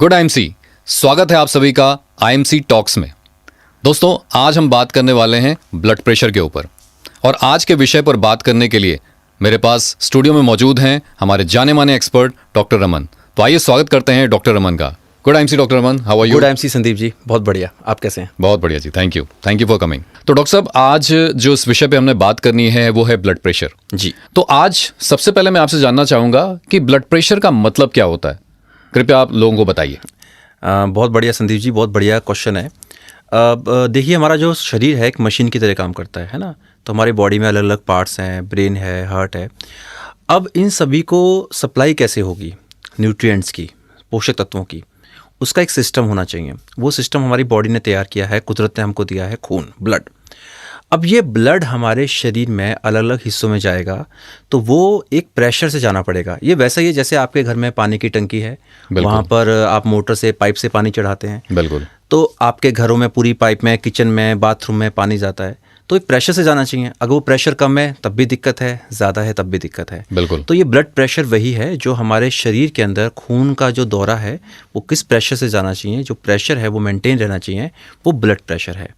Good IMC, स्वागत है आप सभी का आईएमसी टॉक्स में। दोस्तों, आज हम बात करने वाले हैं ब्लड प्रेशर के ऊपर, और आज के विषय पर बात करने के लिए मेरे पास स्टूडियो में मौजूद हैं हमारे जाने माने एक्सपर्ट डॉक्टर रमन। तो आइए स्वागत करते हैं डॉक्टर रमन का। Good IMC doctor Raman, how are you? Good IMC Sandeep ji, बहुत बढ़िया। आप कैसे हैं? बहुत बढ़िया जी, थैंक यू फॉर कमिंग। तो डॉक्टर साहब, आज जो इस विषय पे हमने बात करनी है वो है ब्लड प्रेशर जी। तो आज सबसे पहले मैं आपसे जानना चाहूंगा कि ब्लड प्रेशर का मतलब क्या होता है, कृपया आप लोगों को बताइए। बहुत बढ़िया संदीप जी, बहुत बढ़िया क्वेश्चन है। देखिए, हमारा जो शरीर है एक मशीन की तरह काम करता है ना। तो हमारी बॉडी में अलग अलग पार्ट्स हैं, ब्रेन है, हार्ट है। अब इन सभी को सप्लाई कैसे होगी न्यूट्रिएंट्स की, पोषक तत्वों की, उसका एक सिस्टम होना चाहिए। वो सिस्टम हमारी बॉडी ने तैयार किया है, कुदरत ने हमको दिया है खून, ब्लड। अब ये ब्लड हमारे शरीर में अलग अलग हिस्सों में जाएगा तो वो एक प्रेशर से जाना पड़ेगा। ये वैसा ही है जैसे आपके घर में पानी की टंकी है, वहाँ पर आप मोटर से, पाइप से पानी चढ़ाते हैं। बिल्कुल। तो आपके घरों में पूरी पाइप में, किचन में, बाथरूम में पानी जाता है, तो एक प्रेशर से जाना चाहिए। अगर वो प्रेशर कम है तब भी दिक्कत है, ज़्यादा है तब भी दिक्कत है। बिल्कुल। तो ये ब्लड प्रेशर वही है जो हमारे शरीर के अंदर खून का जो दौरा है वो किस प्रेशर से जाना चाहिए, जो प्रेशर है वो मेंटेन रहना चाहिए, वो ब्लड प्रेशर है।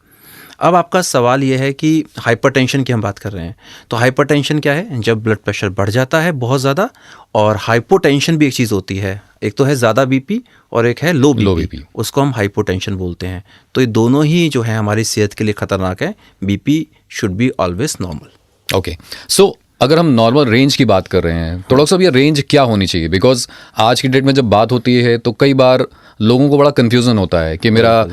अब आपका सवाल ये है कि हाइपरटेंशन की हम बात कर रहे हैं, तो हाइपरटेंशन क्या है? जब ब्लड प्रेशर बढ़ जाता है बहुत ज़्यादा। और हाइपोटेंशन भी एक चीज़ होती है, एक तो है ज़्यादा बीपी और एक है लो बीपी, उसको हम हाइपोटेंशन बोलते हैं। तो ये दोनों ही जो है हमारी सेहत के लिए ख़तरनाक है। BP should be always normal. Okay, so अगर हम नॉर्मल रेंज की बात कर रहे हैं तो डॉक्टर साहब ये रेंज क्या होनी चाहिए? बिकॉज आज की डेट में जब बात होती है तो कई बार लोगों को बड़ा कंफ्यूजन होता है कि मेरा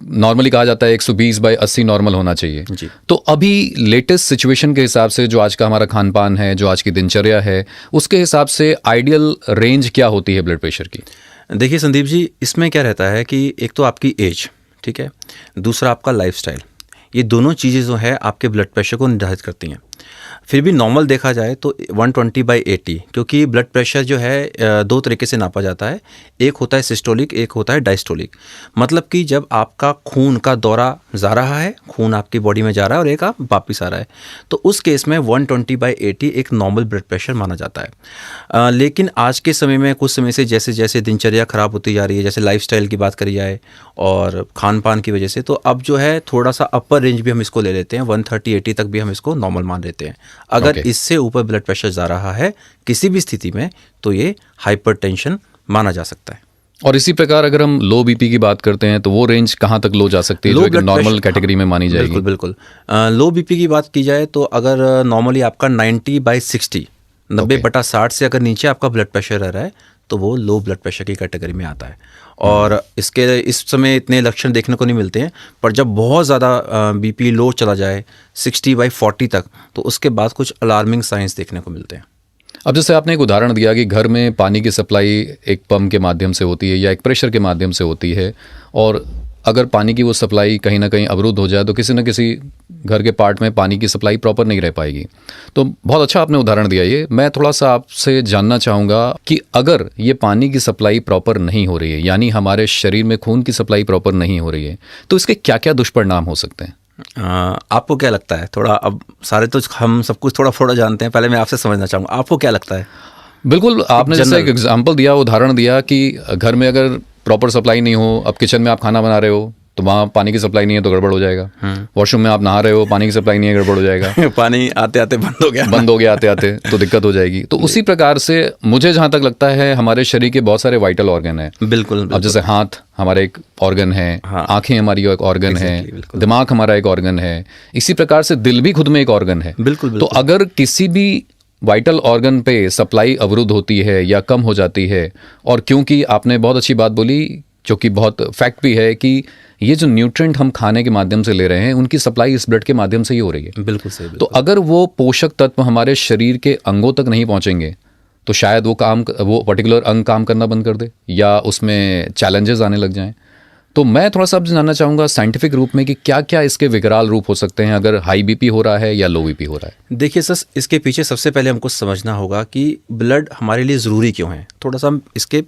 नॉर्मली कहा जाता है 120/80 नॉर्मल होना चाहिए जी। तो अभी लेटेस्ट सिचुएशन के हिसाब से, जो आज का हमारा खान पान है, जो आज की दिनचर्या है, उसके हिसाब से आइडियल रेंज क्या होती है ब्लड प्रेशर की? देखिए संदीप जी, इसमें क्या रहता है कि एक तो आपकी एज, ठीक है, दूसरा आपका लाइफस्टाइल। ये दोनों चीज़ें जो है आपके ब्लड प्रेशर को निर्धारित करती हैं। फिर भी नॉर्मल देखा जाए तो 120/80, क्योंकि ब्लड प्रेशर जो है दो तरीके से नापा जाता है। एक होता है सिस्टोलिक, एक होता है डायस्टोलिक। मतलब कि जब आपका खून का दौरा जा रहा है, खून आपकी बॉडी में जा रहा है और एक आप वापिस आ रहा है, तो उस केस में 120/80 एक नॉर्मल ब्लड प्रेशर माना जाता है। लेकिन आज के समय में, कुछ समय से जैसे जैसे दिनचर्या ख़राब होती जा रही है, जैसे लाइफस्टाइल की बात करी जाए और खान पान की वजह से, तो अब जो है थोड़ा सा अपर रेंज भी हम इसको ले लेते हैं। 130/80 तक भी हम इसको नॉर्मल मान लेते हैं। अगर इससे ऊपर ब्लड प्रेशर जा रहा है किसी भी स्थिति में तो ये हाइपरटेंशन माना जा सकता है। और इसी प्रकार अगर हम लो बीपी की बात करते हैं तो वो रेंज कहाँ तक लो जा सकती है, जो एक नॉर्मल कैटेगरी में मानी जाएगी? बिल्कुल। लो बीपी की बात की जाए तो अगर नॉर्मली आपका 90/60, 90/60 से अगर नीचे आपका ब्लड प्रेशर रह रहा है तो वो लो ब्लड प्रेशर की कैटेगरी में आता है। और इसके इस समय इतने लक्षण देखने को नहीं मिलते हैं, पर जब बहुत ज़्यादा बीपी लो चला जाए 60/40 तक, तो उसके बाद कुछ अलार्मिंग साइंस देखने को मिलते हैं। अब जैसे आपने एक उदाहरण दिया कि घर में पानी की सप्लाई एक पंप के माध्यम से होती है या एक प्रेशर के माध्यम से होती है, और अगर पानी की वो सप्लाई कहीं ना कहीं अवरुद्ध हो जाए तो किसी न किसी घर के पार्ट में पानी की सप्लाई प्रॉपर नहीं रह पाएगी। तो बहुत अच्छा आपने उदाहरण दिया ये। मैं थोड़ा सा आपसे जानना चाहूँगा कि अगर ये पानी की सप्लाई प्रॉपर नहीं हो रही है, यानी हमारे शरीर में खून की सप्लाई प्रॉपर नहीं हो रही है, तो इसके क्या क्या दुष्परिणाम हो सकते हैं? आपको क्या लगता है? थोड़ा, अब सारे तो हम सब कुछ थोड़ा थोड़ा जानते हैं, पहले मैं आपसे समझना चाहूँगा, आपको क्या लगता है? बिल्कुल, आपने जैसे एक एग्जाम्पल दिया, उदाहरण दिया कि घर में अगर प्रॉपर सप्लाई नहीं हो, अब किचन में आप खाना बना रहे हो तो वहाँ पानी की सप्लाई नहीं है तो गड़बड़ हो जाएगा। वॉशरूम में आप नहा रहे हो, पानी की सप्लाई नहीं है, गड़बड़ हो जाएगा। पानी आते आते बंद हो गया आते आते तो दिक्कत हो जाएगी। तो उसी प्रकार से मुझे जहाँ तक लगता है हमारे शरीर के बहुत सारे वाइटल ऑर्गन है। बिल्कुल। अब जैसे हाथ हमारा एक ऑर्गन है, आंखें हमारी एक ऑर्गन है, दिमाग हमारा एक ऑर्गन है, इसी प्रकार से दिल भी खुद में एक ऑर्गन है। बिल्कुल। तो अगर किसी भी वाइटल ऑर्गन पे सप्लाई अवरुद्ध होती है या कम हो जाती है, और क्योंकि आपने बहुत अच्छी बात बोली जो कि बहुत फैक्ट भी है कि ये जो न्यूट्रिएंट हम खाने के माध्यम से ले रहे हैं उनकी सप्लाई इस ब्लड के माध्यम से ही हो रही है। बिल्कुल सही। तो अगर वो पोषक तत्व हमारे शरीर के अंगों तक नहीं पहुंचेंगे तो शायद वो पर्टिकुलर अंग काम करना बंद कर दे या उसमें चैलेंजेस आने लग जाएं। तो मैं थोड़ा सा जानना चाहूँगा साइंटिफिक रूप में कि क्या क्या इसके विकराल रूप हो सकते हैं अगर हाई बीपी हो रहा है या लो बीपी हो रहा है। देखिए सर, इसके पीछे सबसे पहले हमको समझना होगा कि ब्लड हमारे लिए ज़रूरी क्यों है। थोड़ा सा हम इसके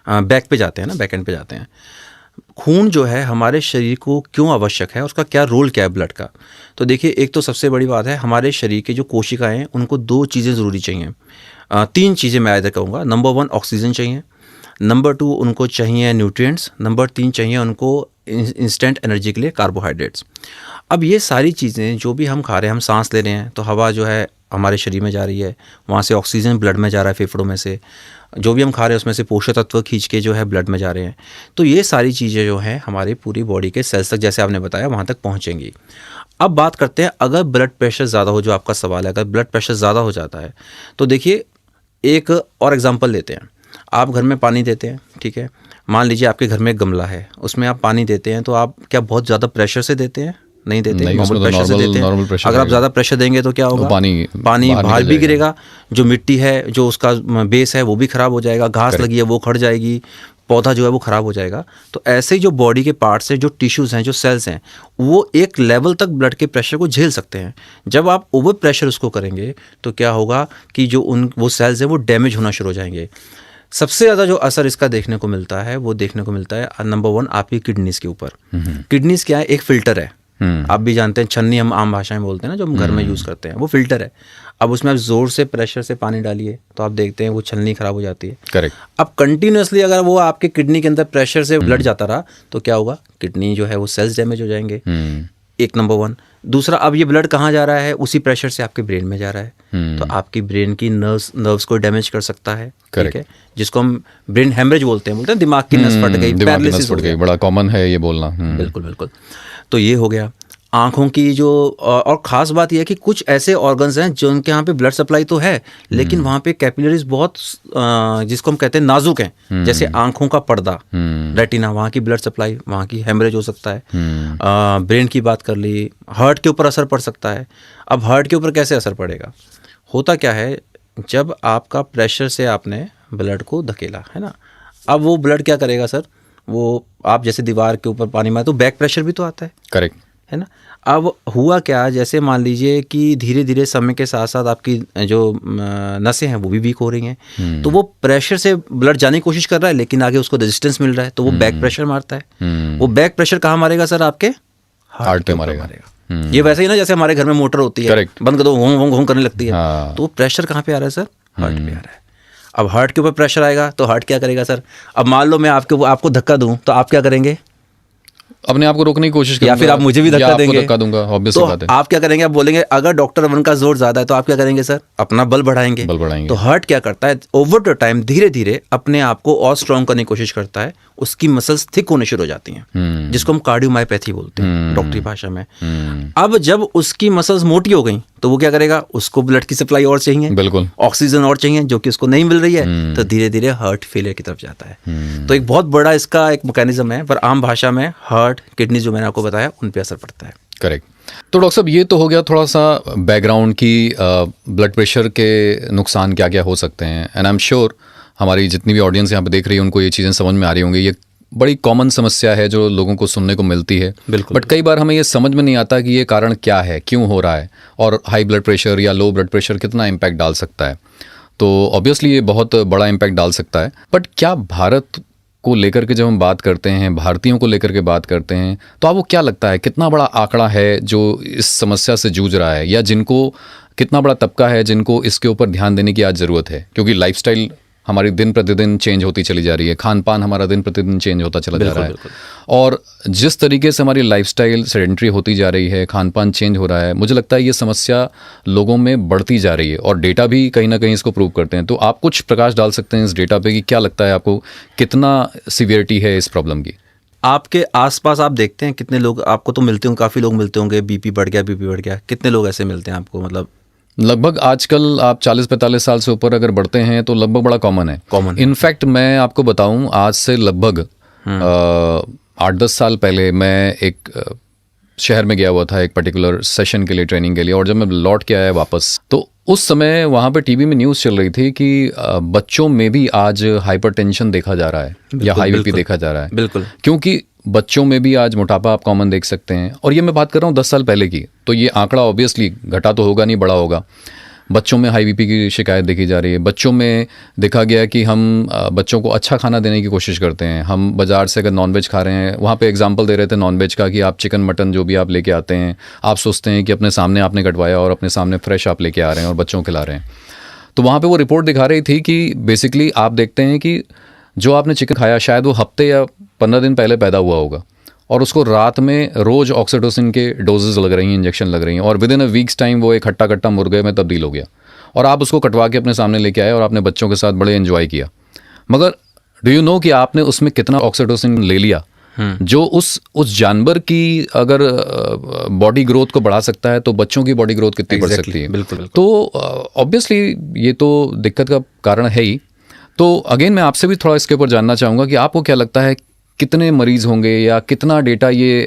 बैक पे जाते हैं ना, बैक एंड पे जाते हैं। खून जो है हमारे शरीर को क्यों आवश्यक है, उसका क्या रोल क्या है ब्लड का। तो देखिए, एक तो सबसे बड़ी बात है, हमारे शरीर के जो कोशिकाएं हैं उनको दो चीज़ें ज़रूरी चाहिए। तीन चीज़ें मैं आइदर कहूँगा। नंबर 1 ऑक्सीजन चाहिए, नंबर 2 उनको चाहिए न्यूट्रिएंट्स, नंबर 3 चाहिए उनको इंस्टेंट एनर्जी के लिए कार्बोहाइड्रेट्स। अब ये सारी चीज़ें जो भी हम खा रहे हैं, हम सांस ले रहे हैं तो हवा जो है हमारे शरीर में जा रही है, वहाँ से ऑक्सीजन ब्लड में जा रहा है, फेफड़ों में से जो भी हम खा रहे हैं उसमें से पोषक तत्व खींच के जो है ब्लड में जा रहे हैं। तो ये सारी चीज़ें जो हैं हमारी पूरी बॉडी के सेल्स तक, जैसे आपने बताया, वहाँ तक पहुँचेंगी। अब बात करते हैं अगर ब्लड प्रेशर ज़्यादा हो, जो आपका सवाल है, अगर ब्लड प्रेशर ज़्यादा हो जाता है तो देखिए एक और एग्जांपल लेते हैं। आप घर में पानी देते हैं, ठीक है, मान लीजिए आपके घर में एक गमला है, उसमें आप पानी देते हैं तो आप क्या बहुत ज़्यादा प्रेशर से देते हैं? नहीं देते, नॉर्मल प्रेशर से देते हैं। अगर आप ज़्यादा प्रेशर देंगे तो क्या होगा? तो पानी बाहर भी गिरेगा, जो मिट्टी है, जो उसका बेस है वो भी ख़राब हो जाएगा, घास लगी है वो खड़ जाएगी, पौधा जो है वो ख़राब हो जाएगा। तो ऐसे ही जो बॉडी के पार्ट्स हैं, जो टिश्यूज़ हैं, जो सेल्स हैं, वो एक लेवल तक ब्लड के प्रेशर को झेल सकते हैं। जब आप ओवर प्रेशर उसको करेंगे तो क्या होगा कि जो वो सेल्स हैं वो डैमेज होना शुरू हो जाएंगे। सबसे ज़्यादा जो असर इसका देखने को मिलता है वो देखने को मिलता है नंबर 1 आपकी किडनीज़ के ऊपर। किडनीज़ क्या है? एक फ़िल्टर है। आप भी जानते हैं, छन्नी हम आम भाषा में बोलते हैं ना, जो हम घर में यूज़ करते हैं, वो फ़िल्टर है। अब उसमें आप ज़ोर से प्रेशर से पानी डालिए तो आप देखते हैं वो छलनी ख़राब हो जाती है। करेक्ट। अब कंटिन्यूसली अगर वो आपके किडनी के अंदर प्रेशर से ब्लड जाता रहा तो क्या होगा? किडनी जो है वो सेल्स डैमेज हो जाएंगे। एक नंबर 1। दूसरा, अब ये ब्लड कहाँ जा रहा है? उसी प्रेशर से आपके ब्रेन में जा रहा है, तो आपकी ब्रेन की नर्व्स को डैमेज कर सकता है। ठीक है, जिसको हम ब्रेन हेमरेज बोलते हैं दिमाग की नस फट गई, पैरालिसिस हो गई। बड़ा कॉमन है ये बोलना। बिल्कुल बिल्कुल। तो ये हो गया आँखों की जो, और ख़ास बात यह है कि कुछ ऐसे ऑर्गन्स हैं जो उनके यहाँ पे ब्लड सप्लाई तो है लेकिन वहाँ पे कैपिलरीज बहुत जिसको हम कहते हैं नाजुक हैं। जैसे आँखों का पर्दा, रेटिना, वहाँ की ब्लड सप्लाई, वहाँ की हेमरेज हो सकता है। ब्रेन की बात कर ली, हार्ट के ऊपर असर पड़ सकता है। अब हार्ट के ऊपर कैसे असर पड़ेगा? होता क्या है, जब आपका प्रेशर से आपने ब्लड को धकेला है ना, अब वो ब्लड क्या करेगा सर, वो आप जैसे दीवार के ऊपर पानी मारे तो बैक प्रेशर भी तो आता है। करेक्ट है ना। अब हुआ क्या, जैसे मान लीजिए कि धीरे धीरे समय के साथ साथ आपकी जो नसें हैं वो भी वीक हो रही हैं, तो वो प्रेशर से ब्लड जाने की कोशिश कर रहा है लेकिन आगे उसको रेजिस्टेंस मिल रहा है, तो वो बैक प्रेशर मारता है। वो बैक प्रेशर कहाँ मारेगा सर? आपके हार्ट पे मारेगा। ये वैसे ही ना, जैसे हमारे घर में मोटर होती है, बंद कर दो हों करने लगती है, तो प्रेशर कहाँ पे आ रहा है सर? हार्ट पे आ रहा है। अब हार्ट के ऊपर प्रेशर आएगा तो हार्ट क्या करेगा सर? अब मान लो मैं आपको धक्का दूं तो आप क्या करेंगे? अपने आप को रोकने की कोशिश करूंगा, या फिर आप मुझे भी धक्का देंगे, धक्का दूंगा, ऑब्वियस तो बात है। आप क्या करेंगे? आप बोलेंगे अगर डॉक्टर 1 का जोर ज्यादा है तो आप क्या करेंगे सर? अपना बल बढ़ाएंगे। तो हार्ट क्या करता है, ओवर द टाइम धीरे धीरे अपने आप को और स्ट्रॉन्ग करने की कोशिश करता है, उसकी मसल्स थिक होने शुरू हो जाती हैं, जिसको हम कार्डियोमायोपैथी बोलते हैं डॉक्टरी भाषा में। अब जब उसकी मसल्स मोटी हो गई तो वो क्या करेगा? उसको ब्लड की सप्लाई और चाहिए, बिल्कुल ऑक्सीजन और चाहिए, जो कि उसको नहीं मिल रही है, तो धीरे धीरे हार्ट फेलियर की तरफ जाता है। तो एक बहुत बड़ा इसका एक मैकेनिज्म है, पर आम भाषा में हार्ट, किडनी जो मैंने आपको बताया उन पे असर पड़ता है। करेक्ट। तो डॉक्टर साहब, ये तो हो गया थोड़ा सा बैकग्राउंड की ब्लड प्रेशर के नुकसान क्या क्या हो सकते हैं, एंड आई एम श्योर हमारी जितनी भी ऑडियंस यहाँ पे देख रही है उनको ये चीज़ें समझ में आ रही होंगी। ये बड़ी कॉमन समस्या है जो लोगों को सुनने को मिलती है, बट कई बार हमें ये समझ में नहीं आता कि ये कारण क्या है, क्यों हो रहा है, और हाई ब्लड प्रेशर या लो ब्लड प्रेशर कितना इम्पैक्ट डाल सकता है। तो ऑब्वियसली ये बहुत बड़ा इम्पैक्ट डाल सकता है, बट क्या भारत को लेकर के जब हम बात करते हैं, भारतीयों को लेकर के बात करते हैं, तो आपको क्या लगता है कितना बड़ा आंकड़ा है जो इस समस्या से जूझ रहा है, या जिनको कितना बड़ा तबका है जिनको इसके ऊपर ध्यान देने की आज ज़रूरत है? क्योंकि लाइफस्टाइल हमारी दिन प्रतिदिन चेंज होती चली जा रही है, खान पान हमारा दिन प्रतिदिन चेंज होता चला जा रहा है, और जिस तरीके से हमारी लाइफस्टाइल सेडेंटरी होती जा रही है, खान पान चेंज हो रहा है, मुझे लगता है ये समस्या लोगों में बढ़ती जा रही है, और डेटा भी कहीं ना कहीं इसको प्रूव करते हैं। तो आप कुछ प्रकाश डाल सकते हैं इस डेटा पे कि क्या लगता है आपको कितना सीवियरिटी है इस प्रॉब्लम की? आपके आसपास आप देखते हैं कितने लोग आपको तो मिलते होंगे, काफ़ी लोग मिलते होंगे, बीपी बढ़ गया, कितने लोग ऐसे मिलते हैं आपको? मतलब लगभग आजकल आप 40-45 साल से ऊपर अगर बढ़ते हैं तो लगभग बड़ा कॉमन है। इनफैक्ट मैं आपको बताऊं, आज से लगभग 8-10 साल पहले मैं एक शहर में गया हुआ था एक पर्टिकुलर सेशन के लिए, ट्रेनिंग के लिए, और जब मैं लौट के आया वापस, तो उस समय वहाँ पे टीवी में न्यूज़ चल रही थी कि बच्चों में भी आज हाइपरटेंशन देखा जा रहा है या हाई बीपी देखा जा रहा है। बिल्कुल, क्योंकि बच्चों में भी आज मोटापा आप कॉमन देख सकते हैं, और ये मैं बात कर रहा हूँ 10 साल पहले की, तो ये आंकड़ा ऑब्वियसली घटा तो होगा नहीं, बड़ा होगा। बच्चों में हाई बीपी की शिकायत देखी जा रही है। बच्चों में देखा गया कि हम बच्चों को अच्छा खाना देने की कोशिश करते हैं। हम बाज़ार से अगर नॉनवेज खा रहे हैं, वहाँ पे एग्जांपल दे रहे थे नॉनवेज का कि आप चिकन मटन जो भी आप लेके आते हैं, आप सोचते हैं कि अपने सामने आपने कटवाया और अपने सामने फ्रेश आप लेके आ रहे हैं और बच्चों को खिला रहे हैं। तो वहाँ पे वो रिपोर्ट दिखा रही थी कि बेसिकली आप देखते हैं कि जो आपने चिकन खाया शायद वो हफ्ते या 15 दिन पहले पैदा हुआ होगा, और उसको रात में रोज़ ऑक्सीटोसिन के डोजेज लग रही हैं, इंजेक्शन लग रही हैं, और with in a weeks time वो एक हट्टा कट्टा मुर्गे में तब्दील हो गया, और आप उसको कटवा के अपने सामने लेके आए और आपने बच्चों के साथ बड़े एंजॉय किया। मगर डू यू नो कि आपने उसमें कितना ऑक्सीटोसिन ले लिया जो उस जानवर की अगर बॉडी ग्रोथ को बढ़ा सकता है, तो बच्चों की बॉडी ग्रोथ कितनी बढ़ सकती है। बिल्कुल। तो ऑब्वियसली ये तो दिक्कत का कारण है ही। तो अगेन मैं आपसे भी थोड़ा इसके ऊपर जानना चाहूँगा कि आपको क्या लगता है कितने मरीज होंगे या कितना डेटा ये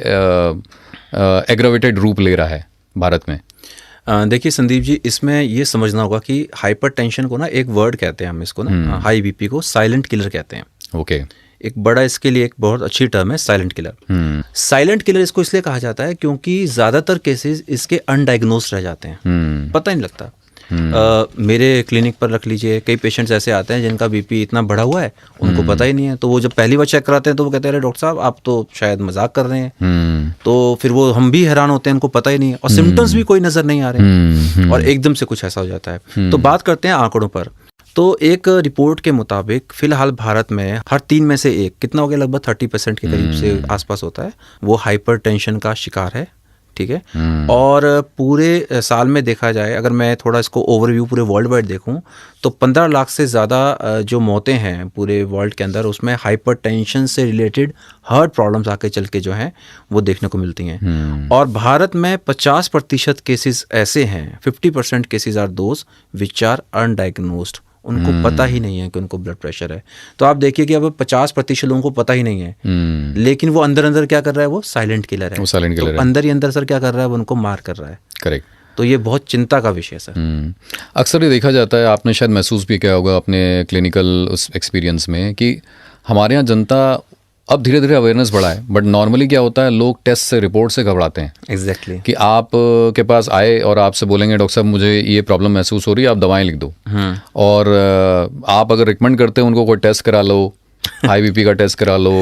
एग्रावेटेड रूप ले रहा है भारत में? देखिए संदीप जी, इसमें ये समझना होगा कि हाइपरटेंशन को ना एक वर्ड कहते हैं हम इसको ना, हाई बीपी को साइलेंट किलर कहते हैं। ओके। एक बड़ा इसके लिए एक बहुत अच्छी टर्म है साइलेंट किलर। साइलेंट किलर इसको इसलिए कहा जाता है क्योंकि ज़्यादातर केसेस इसके अनडायग्नोस्ड रह जाते हैं, पता ही नहीं लगता। मेरे क्लिनिक पर रख लीजिए, कई पेशेंट्स ऐसे आते हैं जिनका बीपी इतना बढ़ा हुआ है, उनको पता ही नहीं है। तो वो जब पहली बार चेक कराते हैं तो वो कहते हैं अरे डॉक्टर साहब आप तो शायद मजाक कर रहे हैं। तो फिर वो हम भी हैरान होते हैं, उनको पता ही नहीं है और सिम्टम्स भी कोई नज़र नहीं आ रहे हैं, और एकदम से कुछ ऐसा हो जाता है। तो बात करते हैं आंकड़ों पर। तो एक रिपोर्ट के मुताबिक फिलहाल भारत में हर 3 में से 1, कितना हो गया, लगभग 30% के करीब से आसपास होता है, वो हाइपरटेंशन का शिकार है। ठीक है। और पूरे साल में देखा जाए, अगर मैं थोड़ा इसको ओवरव्यू पूरे वर्ल्ड वाइड देखूं, तो 15 लाख से ज़्यादा जो मौतें हैं पूरे वर्ल्ड के अंदर, उसमें हाइपरटेंशन से रिलेटेड हार्ट प्रॉब्लम्स आके चल के जो हैं वो देखने को मिलती हैं। और भारत में 50% केसेस ऐसे हैं, 50% cases are those which are undiagnosed, उनको पता ही नहीं है कि उनको ब्लड प्रेशर है। तो आप देखिए कि अब 50% लोगों को पता ही नहीं है, लेकिन वो अंदर अंदर क्या कर रहा है, वो साइलेंट किलर है। वो साइलेंट किलर तो अंदर ही अंदर सर क्या कर रहा है, वो उनको मार कर रहा है। करेक्ट। तो ये बहुत चिंता का विषय है सर। अक्सर ये देखा जाता है, आपने शायद महसूस भी किया होगा अपने क्लिनिकल उस एक्सपीरियंस में, कि हमारे यहाँ जनता अब धीरे धीरे अवेयरनेस बढ़ा है, बट नॉर्मली क्या होता है, लोग टेस्ट से, रिपोर्ट से घबराते हैं। एग्जैक्टली। कि आप के पास आए और आपसे बोलेंगे डॉक्टर साहब मुझे ये प्रॉब्लम महसूस हो रही है, आप दवाएं लिख दो। और आप अगर रिकमेंड करते हैं उनको कोई टेस्ट करा लो, हाई बीपी का टेस्ट करा लो,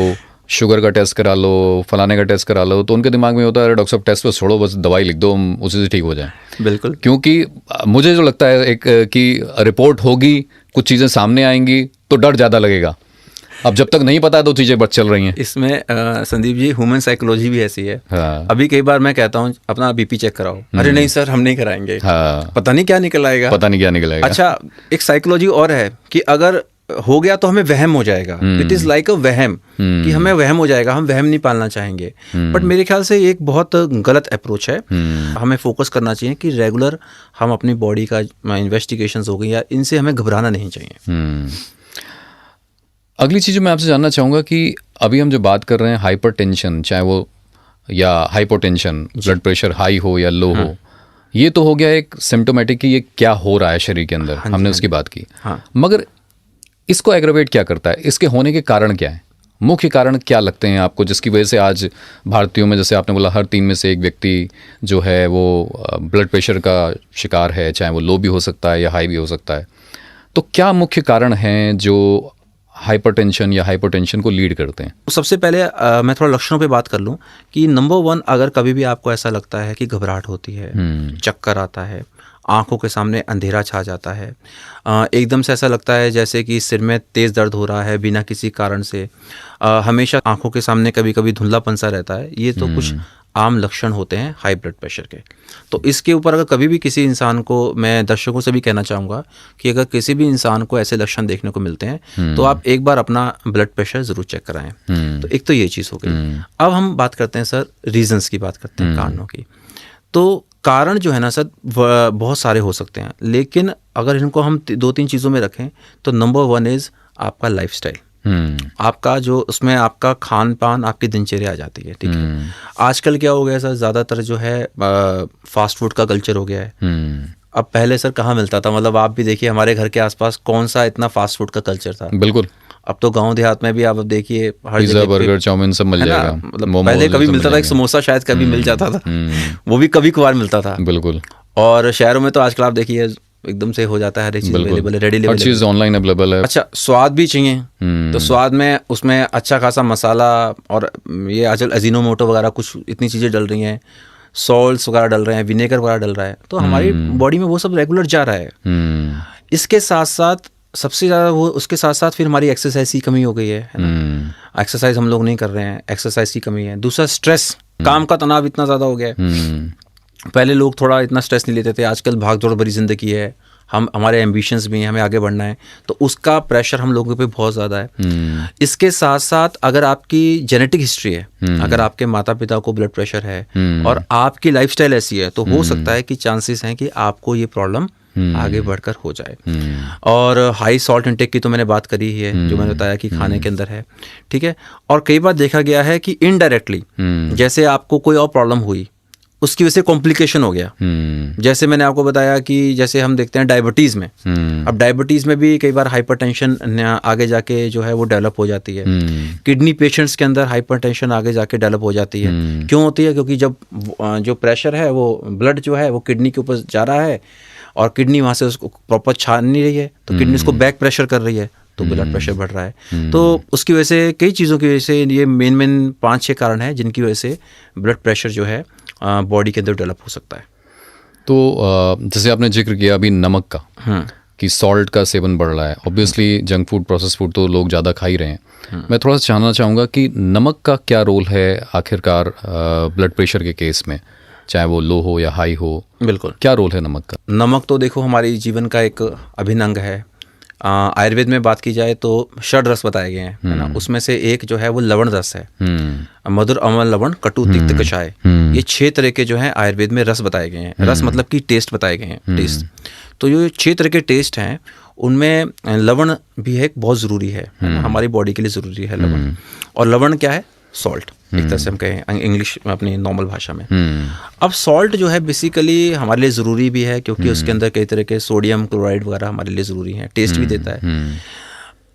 शुगर का टेस्ट करा लो, फलाने का टेस्ट करा लो, तो उनके दिमाग में होता है अरे डॉक्टर साहब टेस्ट बस छोड़ो, बस दवाई लिख दो, हम उसी से ठीक हो जाए। बिल्कुल। क्योंकि मुझे जो लगता है एक कि रिपोर्ट होगी, कुछ चीज़ें सामने आएंगी तो डर ज़्यादा लगेगा। अब जब तक नहीं पता है तो चीजें बच चल रही हैं। इसमें संदीप जी ह्यूमन साइकोलॉजी भी ऐसी है। हाँ। अभी कई बार मैं कहता हूँ अपना बीपी चेक कराओ, अरे नहीं सर हम नहीं कराएंगे। हाँ। पता नहीं क्या निकल आएगा, पता नहीं क्या निकल आएगा। अच्छा, एक साइकोलॉजी और है कि अगर हो गया तो हमें वहम हो जाएगा। इट इज लाइक अ वहम, कि हमें वहम हो जाएगा, हम वहम नहीं पालना चाहेंगे। बट मेरे ख्याल से ये एक बहुत गलत अप्रोच है। हमें फोकस करना चाहिए कि रेगुलर हम अपनी बॉडी का इन्वेस्टिगेशंस हो गई या इनसे हमें घबराना नहीं चाहिए। अगली चीज़ मैं आपसे जानना चाहूँगा कि अभी हम जो बात कर रहे हैं हाइपरटेंशन, चाहे वो या हाइपोटेंशन, ब्लड प्रेशर हाई हो या लो हो, ये तो हो गया एक सिम्टोमेटिक कि ये क्या हो रहा है शरीर के अंदर, हमने उसकी बात की। मगर इसको एग्रावेट क्या करता है, इसके होने के कारण क्या है, मुख्य कारण क्या लगते हैं आपको जिसकी वजह से आज भारतीयों में, जैसे आपने बोला, हर 3 में से 1 व्यक्ति जो है वो ब्लड प्रेशर का शिकार है, चाहे वो लो भी हो सकता है या हाई भी हो सकता है। तो क्या मुख्य कारण हैं जो हाइपरटेंशन या हाइपोटेंशन को लीड करते हैं? सबसे पहले मैं थोड़ा लक्षणों पे बात कर लूं कि नंबर 1, अगर कभी भी आपको ऐसा लगता है कि घबराहट होती है, चक्कर आता है, आंखों के सामने अंधेरा छा जाता है, एकदम से ऐसा लगता है जैसे कि सिर में तेज़ दर्द हो रहा है बिना किसी कारण से, हमेशा आंखों के सामने कभी कभी धुंधलापन सा रहता है, ये तो कुछ आम लक्षण होते हैं हाई ब्लड प्रेशर के। तो इसके ऊपर अगर कभी भी किसी इंसान को, मैं दर्शकों से भी कहना चाहूँगा कि अगर किसी भी इंसान को ऐसे लक्षण देखने को मिलते हैं तो आप एक बार अपना ब्लड प्रेशर ज़रूर चेक कराएं। तो एक तो ये चीज़ हो गई। अब हम बात करते हैं सर रीजंस की, बात करते हैं कारणों की। तो कारण जो है ना सर बहुत सारे हो सकते हैं, लेकिन अगर इनको हम 2-3 चीज़ों में रखें तो नंबर 1 इज़ आपका लाइफस्टाइल। आपका जो उसमें आपका खान पान, आपकी दिनचर्या आ जाती है। ठीक है। आजकल क्या हो गया सर, ज़्यादातर जो है फास्ट फूड का कल्चर हो गया है। अब पहले सर कहाँ मिलता था, मतलब आप भी देखिए हमारे घर के आसपास कौन सा इतना फास्ट फूड का कल्चर था। बिल्कुल। अब तो गांव देहात में भी आप अब देखिए हर पिज़्ज़ा, बर्गर, चाउमीन सब मिल जाएगा। मतलब पहले कभी मिलता था, एक समोसा शायद कभी मिल जाता था, वो भी कभी कभार मिलता था। बिल्कुल। और शहरों में तो आजकल आप देखिए एकदम से हो जाता है, हर एक चीज़ अवेलेबल है, रेडी हर चीज़ ऑनलाइन अवेलेबल है। अच्छा, स्वाद भी चाहिए तो स्वाद में उसमें अच्छा खासा मसाला और ये आजकल अजीनोमोटो वगैरह कुछ इतनी चीज़ें डल रही हैं, सॉल्ट्स वगैरह डल रहे हैं, विनेगर वगैरह डल रहा है, तो हमारी बॉडी में वो सब रेगुलर जा रहा है। इसके साथ साथ सबसे ज़्यादा वो उसके साथ साथ फिर हमारी एक्सरसाइज की कमी हो गई है ना। एक्सरसाइज हम लोग नहीं कर रहे हैं, एक्सरसाइज की कमी है। दूसरा स्ट्रेस, काम का तनाव इतना ज़्यादा हो गया है। पहले लोग थोड़ा इतना स्ट्रेस नहीं लेते थे, आजकल भाग दौड़ भरी ज़िंदगी है, हमारे एम्बिशंस भी हैं, हमें आगे बढ़ना है, तो उसका प्रेशर हम लोगों पे बहुत ज़्यादा है। इसके साथ साथ अगर आपकी जेनेटिक हिस्ट्री है, अगर आपके माता पिता को ब्लड प्रेशर है और आपकी लाइफस्टाइल ऐसी है, तो हो सकता है कि चांसेस हैं कि आपको ये प्रॉब्लम आगे बढ़कर हो जाए। और हाई सॉल्ट इंटेक की तो मैंने बात करी ही है, जो मैंने बताया कि खाने के अंदर है, ठीक है। और कई बार देखा गया है कि इनडायरेक्टली जैसे आपको कोई और प्रॉब्लम हुई, उसकी वजह से कॉम्प्लिकेशन हो गया। जैसे मैंने आपको बताया कि जैसे हम देखते हैं डायबिटीज़ में, अब डायबिटीज़ में भी कई बार हाइपरटेंशन आगे जाके जो है वो डेवलप हो जाती है। किडनी पेशेंट्स के अंदर हाइपरटेंशन आगे जाके डेवलप हो जाती है। क्यों होती है? क्योंकि जब जो प्रेशर है, वो ब्लड जो है वो किडनी के ऊपर जा रहा है और किडनी वहाँ से उसको प्रॉपर छान नहीं रही है, तो किडनी उसको बैक प्रेशर कर रही है, तो ब्लड प्रेशर बढ़ रहा है। तो उसकी वजह से, कई चीज़ों की वजह से, ये मेन 5-6 कारण हैं जिनकी वजह से ब्लड प्रेशर जो है बॉडी के अंदर डेवलप हो सकता है। तो जैसे आपने जिक्र किया अभी नमक का, कि सॉल्ट का सेवन बढ़ रहा है। Obviously junk food, process food तो लोग ज़्यादा खा ही रहे हैं। मैं थोड़ा सा जानना चाहूँगा कि नमक का क्या रोल है आखिरकार ब्लड प्रेशर के केस में, चाहे वो लो हो या हाई हो। बिल्कुल, क्या रोल है नमक का? नमक तो देखो हमारे जीवन का एक अभिन्न अंग है। आयुर्वेद में बात की जाए तो षड रस बताए गए हैं, है ना। उसमें से एक जो है वो लवण रस है। मधुर, अम्ल, लवण, कटु, तिक्त, कषाय, ये 6 तरह के जो है आयुर्वेद में रस बताए गए हैं। रस मतलब कि टेस्ट बताए गए हैं, टेस्ट। तो ये 6 तरह के टेस्ट हैं, उनमें लवण भी है, बहुत ज़रूरी है ना, हमारी बॉडी के लिए ज़रूरी है लवण। और लवण क्या है? सॉल्ट, एक तरह से हम कहें इंग्लिश में, अपनी नॉर्मल भाषा में। अब सॉल्ट जो है बेसिकली हमारे लिए ज़रूरी भी है, क्योंकि उसके अंदर कई तरह के सोडियम क्लोराइड वगैरह हमारे लिए ज़रूरी है, टेस्ट भी देता है।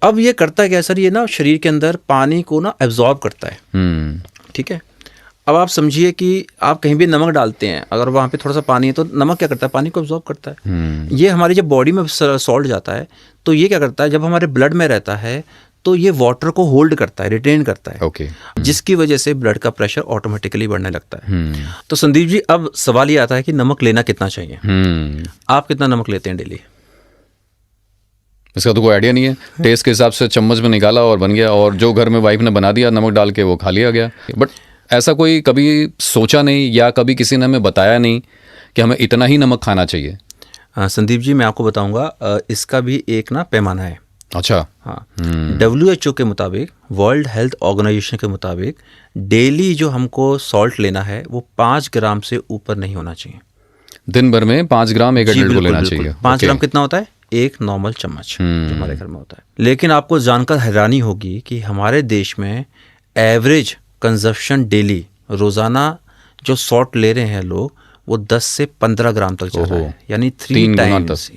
अब ये करता क्या सर, ये ना शरीर के अंदर पानी को ना एब्जॉर्ब करता है, ठीक है। अब आप समझिए कि आप कहीं भी नमक डालते हैं, अगर वहाँ पे थोड़ा सा पानी है तो नमक क्या करता है? पानी को एब्जॉर्ब करता है। ये हमारी जब बॉडी में सॉल्ट जाता है तो ये क्या करता है, जब हमारे ब्लड में रहता है तो ये वाटर को होल्ड करता है, रिटेन करता है, जिसकी वजह से ब्लड का प्रेशर ऑटोमेटिकली बढ़ने लगता है। तो संदीप जी, अब सवाल ये आता है कि नमक लेना कितना चाहिए? आप कितना नमक लेते हैं डेली? इसका तो कोई आइडिया नहीं है। टेस्ट के हिसाब से चम्मच में निकाला और बन गया, और जो घर में वाइफ ने बना दिया नमक डाल के वो खा लिया गया। बट ऐसा कोई कभी सोचा नहीं, या कभी किसी ने हमें बताया नहीं कि हमें इतना ही नमक खाना चाहिए? संदीप जी, मैं आपको बताऊंगा, इसका भी एक ना पैमाना है। अच्छा। हाँ, WHO के मुताबिक, वर्ल्ड हेल्थ ऑर्गेनाइजेशन के मुताबिक, डेली जो हमको सॉल्ट लेना है वो 5 ग्राम से ऊपर नहीं होना चाहिए। दिन भर में 5 ग्राम एक एडल्ट को लेना चाहिए। 5 ग्राम कितना होता है? एक नॉर्मल चम्मच जो हमारे घर में होता है। लेकिन आपको जानकर हैरानी होगी कि हमारे देश में एवरेज कंजप्शन डेली, रोजाना जो सॉल्ट ले रहे हैं लोग, वो 10 से 15 ग्राम तक जा रहा है, यानी 3 टाइम्स।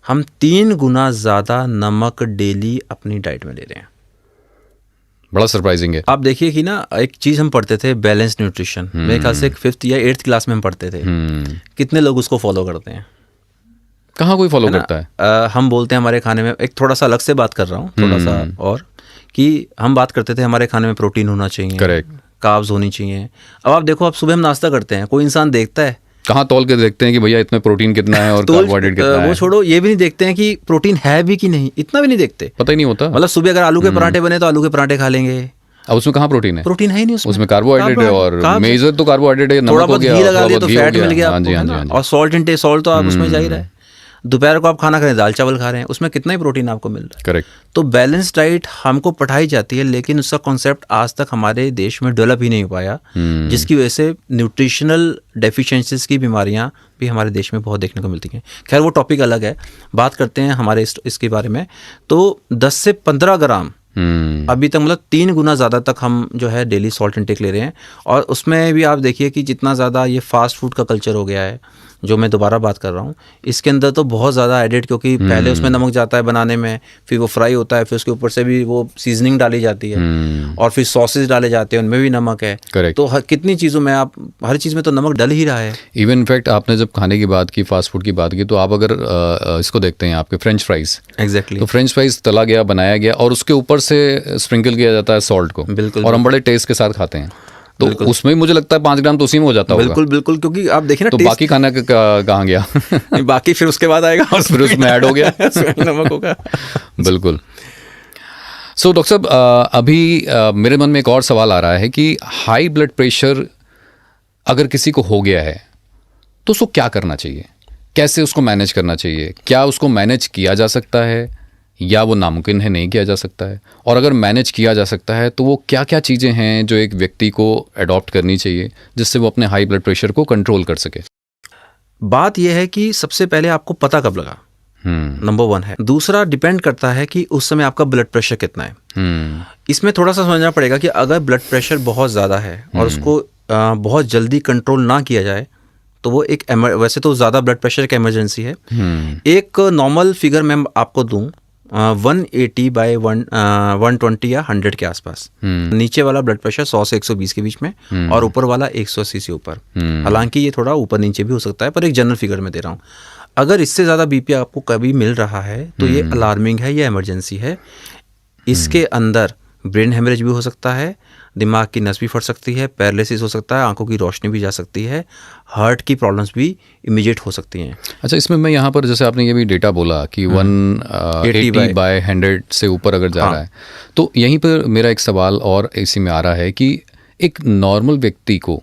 हम 3 गुना ज़्यादा नमक डेली अपनी डाइट में ले रहे हैं। बड़ा सरप्राइजिंग है। आप देखिए कि ना, एक चीज़ हम पढ़ते थे, बैलेंस न्यूट्रिशन, मेरे ख्याल से 5th या 8th क्लास में हम पढ़ते थे। कितने लोग उसको फॉलो करते हैं? कहाँ कोई फॉलो करता है? हम बोलते हैं हमारे खाने में, एक थोड़ा सा अलग से बात कर रहा हूँ, थोड़ा सा और, कि हम बात करते थे हमारे खाने में प्रोटीन होना चाहिए, करेक्ट, कार्ब्स होनी चाहिए। अब आप देखो, आप सुबह हम नाश्ता करते हैं, कोई इंसान देखता है? कहाँ तौल के देखते हैं कि भैया इसमें प्रोटीन कितना है और कार्बोहाइड्रेट कितना है? वो छोड़ो, ये भी नहीं देखते हैं कि प्रोटीन है भी कि नहीं, इतना भी नहीं देखते, पता ही नहीं होता। मतलब सुबह अगर आलू के पराठे बने तो आलू के पराठे खा लेंगे। अब उसमें कहाँ प्रोटीन है? प्रोटीन है ही नहीं उसमें कार्बोहाइड्रेट है, और मेजर तो कार्बोहाइड्रेट है, थोड़ा बहुत घी लगा दिया तो फैट मिल गया आपको, और सॉल्ट इंटेक, सॉल्ट तो आप उसमें जा ही रहा है। दोपहर को आप खाना खा रहे हैं, दाल चावल खा रहे हैं, उसमें कितना ही प्रोटीन आपको मिल रहा है। करेक्ट। तो बैलेंस डाइट हमको पढ़ाई जाती है, लेकिन उसका कॉन्सेप्ट आज तक हमारे देश में डेवलप ही नहीं हो पाया, जिसकी वजह से न्यूट्रिशनल डेफिशिएंसीज की बीमारियां भी हमारे देश में बहुत देखने को मिलती हैं। खैर, वो टॉपिक अलग है, बात करते हैं हमारे इसके बारे में। तो 10 से 15 ग्राम अभी तक, मतलब 3 गुना ज़्यादा तक हम जो है डेली सॉल्ट इंटेक ले रहे हैं। और उसमें भी आप देखिए कि जितना ज़्यादा ये फास्ट फूड का कल्चर हो गया है, जो मैं दोबारा बात कर रहा हूँ, इसके अंदर तो बहुत ज़्यादा एडिड, क्योंकि पहले उसमें नमक जाता है बनाने में, फिर वो फ्राई होता है, फिर उसके ऊपर से भी वो सीजनिंग डाली जाती है, और फिर सॉसेज डाले जाते हैं, उनमें भी नमक है। करेक्ट। तो कितनी चीज़ों में, आप हर चीज़ में तो नमक डल ही रहा है। इवन इनफैक्ट आपने जब खाने की बात की, फास्ट फूड की बात की, तो आप अगर इसको देखते हैं, आपके फ्रेंच फ्राइज, एग्जैक्टली, तो फ्रेंच फ्राइज तला गया, बनाया गया, और उसके ऊपर से स्प्रिंकल किया जाता है सॉल्ट को, बिल्कुल, और हम बड़े टेस्ट के साथ खाते हैं। तो उसमें मुझे लगता है 5 ग्राम तो उसी में हो जाता होगा। बिल्कुल बिल्कुल, क्योंकि आप देखें ना तो बाकी खाना कहाँ गया? बाकी फिर उसके बाद आएगा, फिर उसमें ऐड हो गया, नमक होगा। बिल्कुल। सो डॉक्टर साहब, अभी मेरे मन में एक और सवाल आ रहा है कि हाई ब्लड प्रेशर अगर किसी को हो गया है तो उसको क्या करना चाहिए, कैसे उसको मैनेज करना चाहिए? क्या उसको मैनेज किया जा सकता है या वो नामुमकिन है, नहीं किया जा सकता है? और अगर मैनेज किया जा सकता है तो वो क्या क्या चीज़ें हैं जो एक व्यक्ति को अडॉप्ट करनी चाहिए जिससे वो अपने हाई ब्लड प्रेशर को कंट्रोल कर सके? बात यह है कि सबसे पहले आपको पता कब लगा, नंबर 1 है। दूसरा डिपेंड करता है कि उस समय आपका ब्लड प्रेशर कितना है। इसमें थोड़ा सा समझना पड़ेगा कि अगर ब्लड प्रेशर बहुत ज़्यादा है और उसको बहुत जल्दी कंट्रोल ना किया जाए तो वो एक वैसे तो ज़्यादा ब्लड प्रेशर एक इमरजेंसी है। एक नॉर्मल फिगर मैं आपको दूं, 180 बाय 120 या 100 के आसपास। नीचे वाला ब्लड प्रेशर 100 से 120 के बीच में और ऊपर वाला 180 से ऊपर। हालांकि ये थोड़ा ऊपर नीचे भी हो सकता है, पर एक जनरल फिगर में दे रहा हूँ। अगर इससे ज़्यादा बीपी आपको कभी मिल रहा है तो ये अलार्मिंग है, ये इमरजेंसी है। इसके अंदर ब्रेन हेमरेज भी हो सकता है, दिमाग की नस भी फट सकती है, पैरालिसिस हो सकता है, आंखों की रोशनी भी जा सकती है, हार्ट की प्रॉब्लम्स भी इमीडिएट हो सकती हैं। अच्छा, इसमें मैं यहाँ पर जैसे आपने ये भी डेटा बोला कि 180 बाय 100 से ऊपर अगर जा रहा है, तो यहीं पर मेरा एक सवाल और इसी में आ रहा है कि एक नॉर्मल व्यक्ति को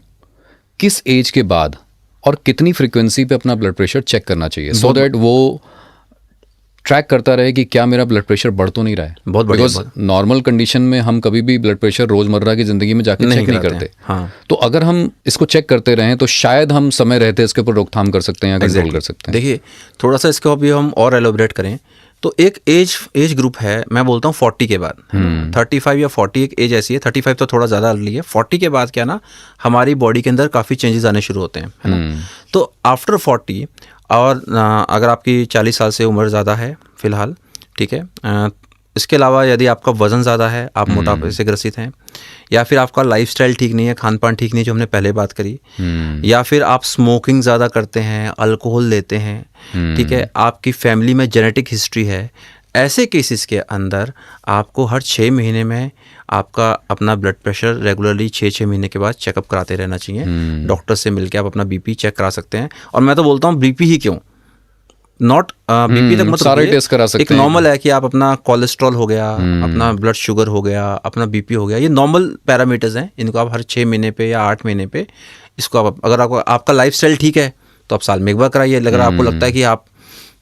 किस एज के बाद और कितनी फ्रीक्वेंसी पे अपना ब्लड प्रेशर चेक करना चाहिए सो दैट वो ट्रैक करता रहे कि क्या मेरा ब्लड प्रेशर बढ़ तो नहीं रहा है? बहुत बढ़िया। बिकॉज नॉर्मल कंडीशन में हम कभी भी ब्लड प्रेशर रोजमर्रा की जिंदगी में जाके चेक नहीं करते। हाँ। तो अगर हम इसको चेक करते रहें तो शायद हम समय रहते इसके ऊपर रोकथाम कर सकते हैं या कंट्रोल कर सकते हैं। देखिए, थोड़ा सा इसको अभी हम और एलोबरेट करें तो एक एज ग्रुप है, मैं बोलता हूँ 40 के बाद। 35 या 40 एक एज ऐसी है, 35 तो थोड़ा ज़्यादा अर्ली है। 40 के बाद क्या ना, हमारी बॉडी के अंदर काफ़ी चेंजेस आने शुरू होते हैं, है ना। तो आफ्टर 40 और अगर आपकी 40 साल से उम्र ज़्यादा है फिलहाल, ठीक है, इसके अलावा यदि आपका वज़न ज़्यादा है, आप मोटापे से ग्रसित हैं, या फिर आपका लाइफस्टाइल ठीक नहीं है, खान पान ठीक नहीं है जो हमने पहले बात करी, या फिर आप स्मोकिंग ज़्यादा करते हैं, अल्कोहल लेते हैं, ठीक है, आपकी फैमिली में जेनेटिक हिस्ट्री है, ऐसे केसेस के अंदर आपको हर 6 महीने में आपका अपना ब्लड प्रेशर रेगुलरली 6 महीने के बाद चेकअप कराते रहना चाहिए। डॉक्टर से मिलकर आप अपना बीपी चेक करा सकते हैं। और मैं तो बोलता हूँ बीपी ही क्यों, नॉट बीपी तक मत सारे टेस्ट करा सकते हैं। एक नॉर्मल है कि आप अपना कोलेस्ट्रॉल हो गया, अपना ब्लड शुगर हो गया, अपना बीपी हो गया, ये नॉर्मल पैरामीटर्स हैं। इनको आप हर 6 महीने पे या 8 महीने पे इसको आप, अगर आपका लाइफस्टाइल ठीक है तो आप साल में एक बार कराइए। अगर आपको लगता है कि आप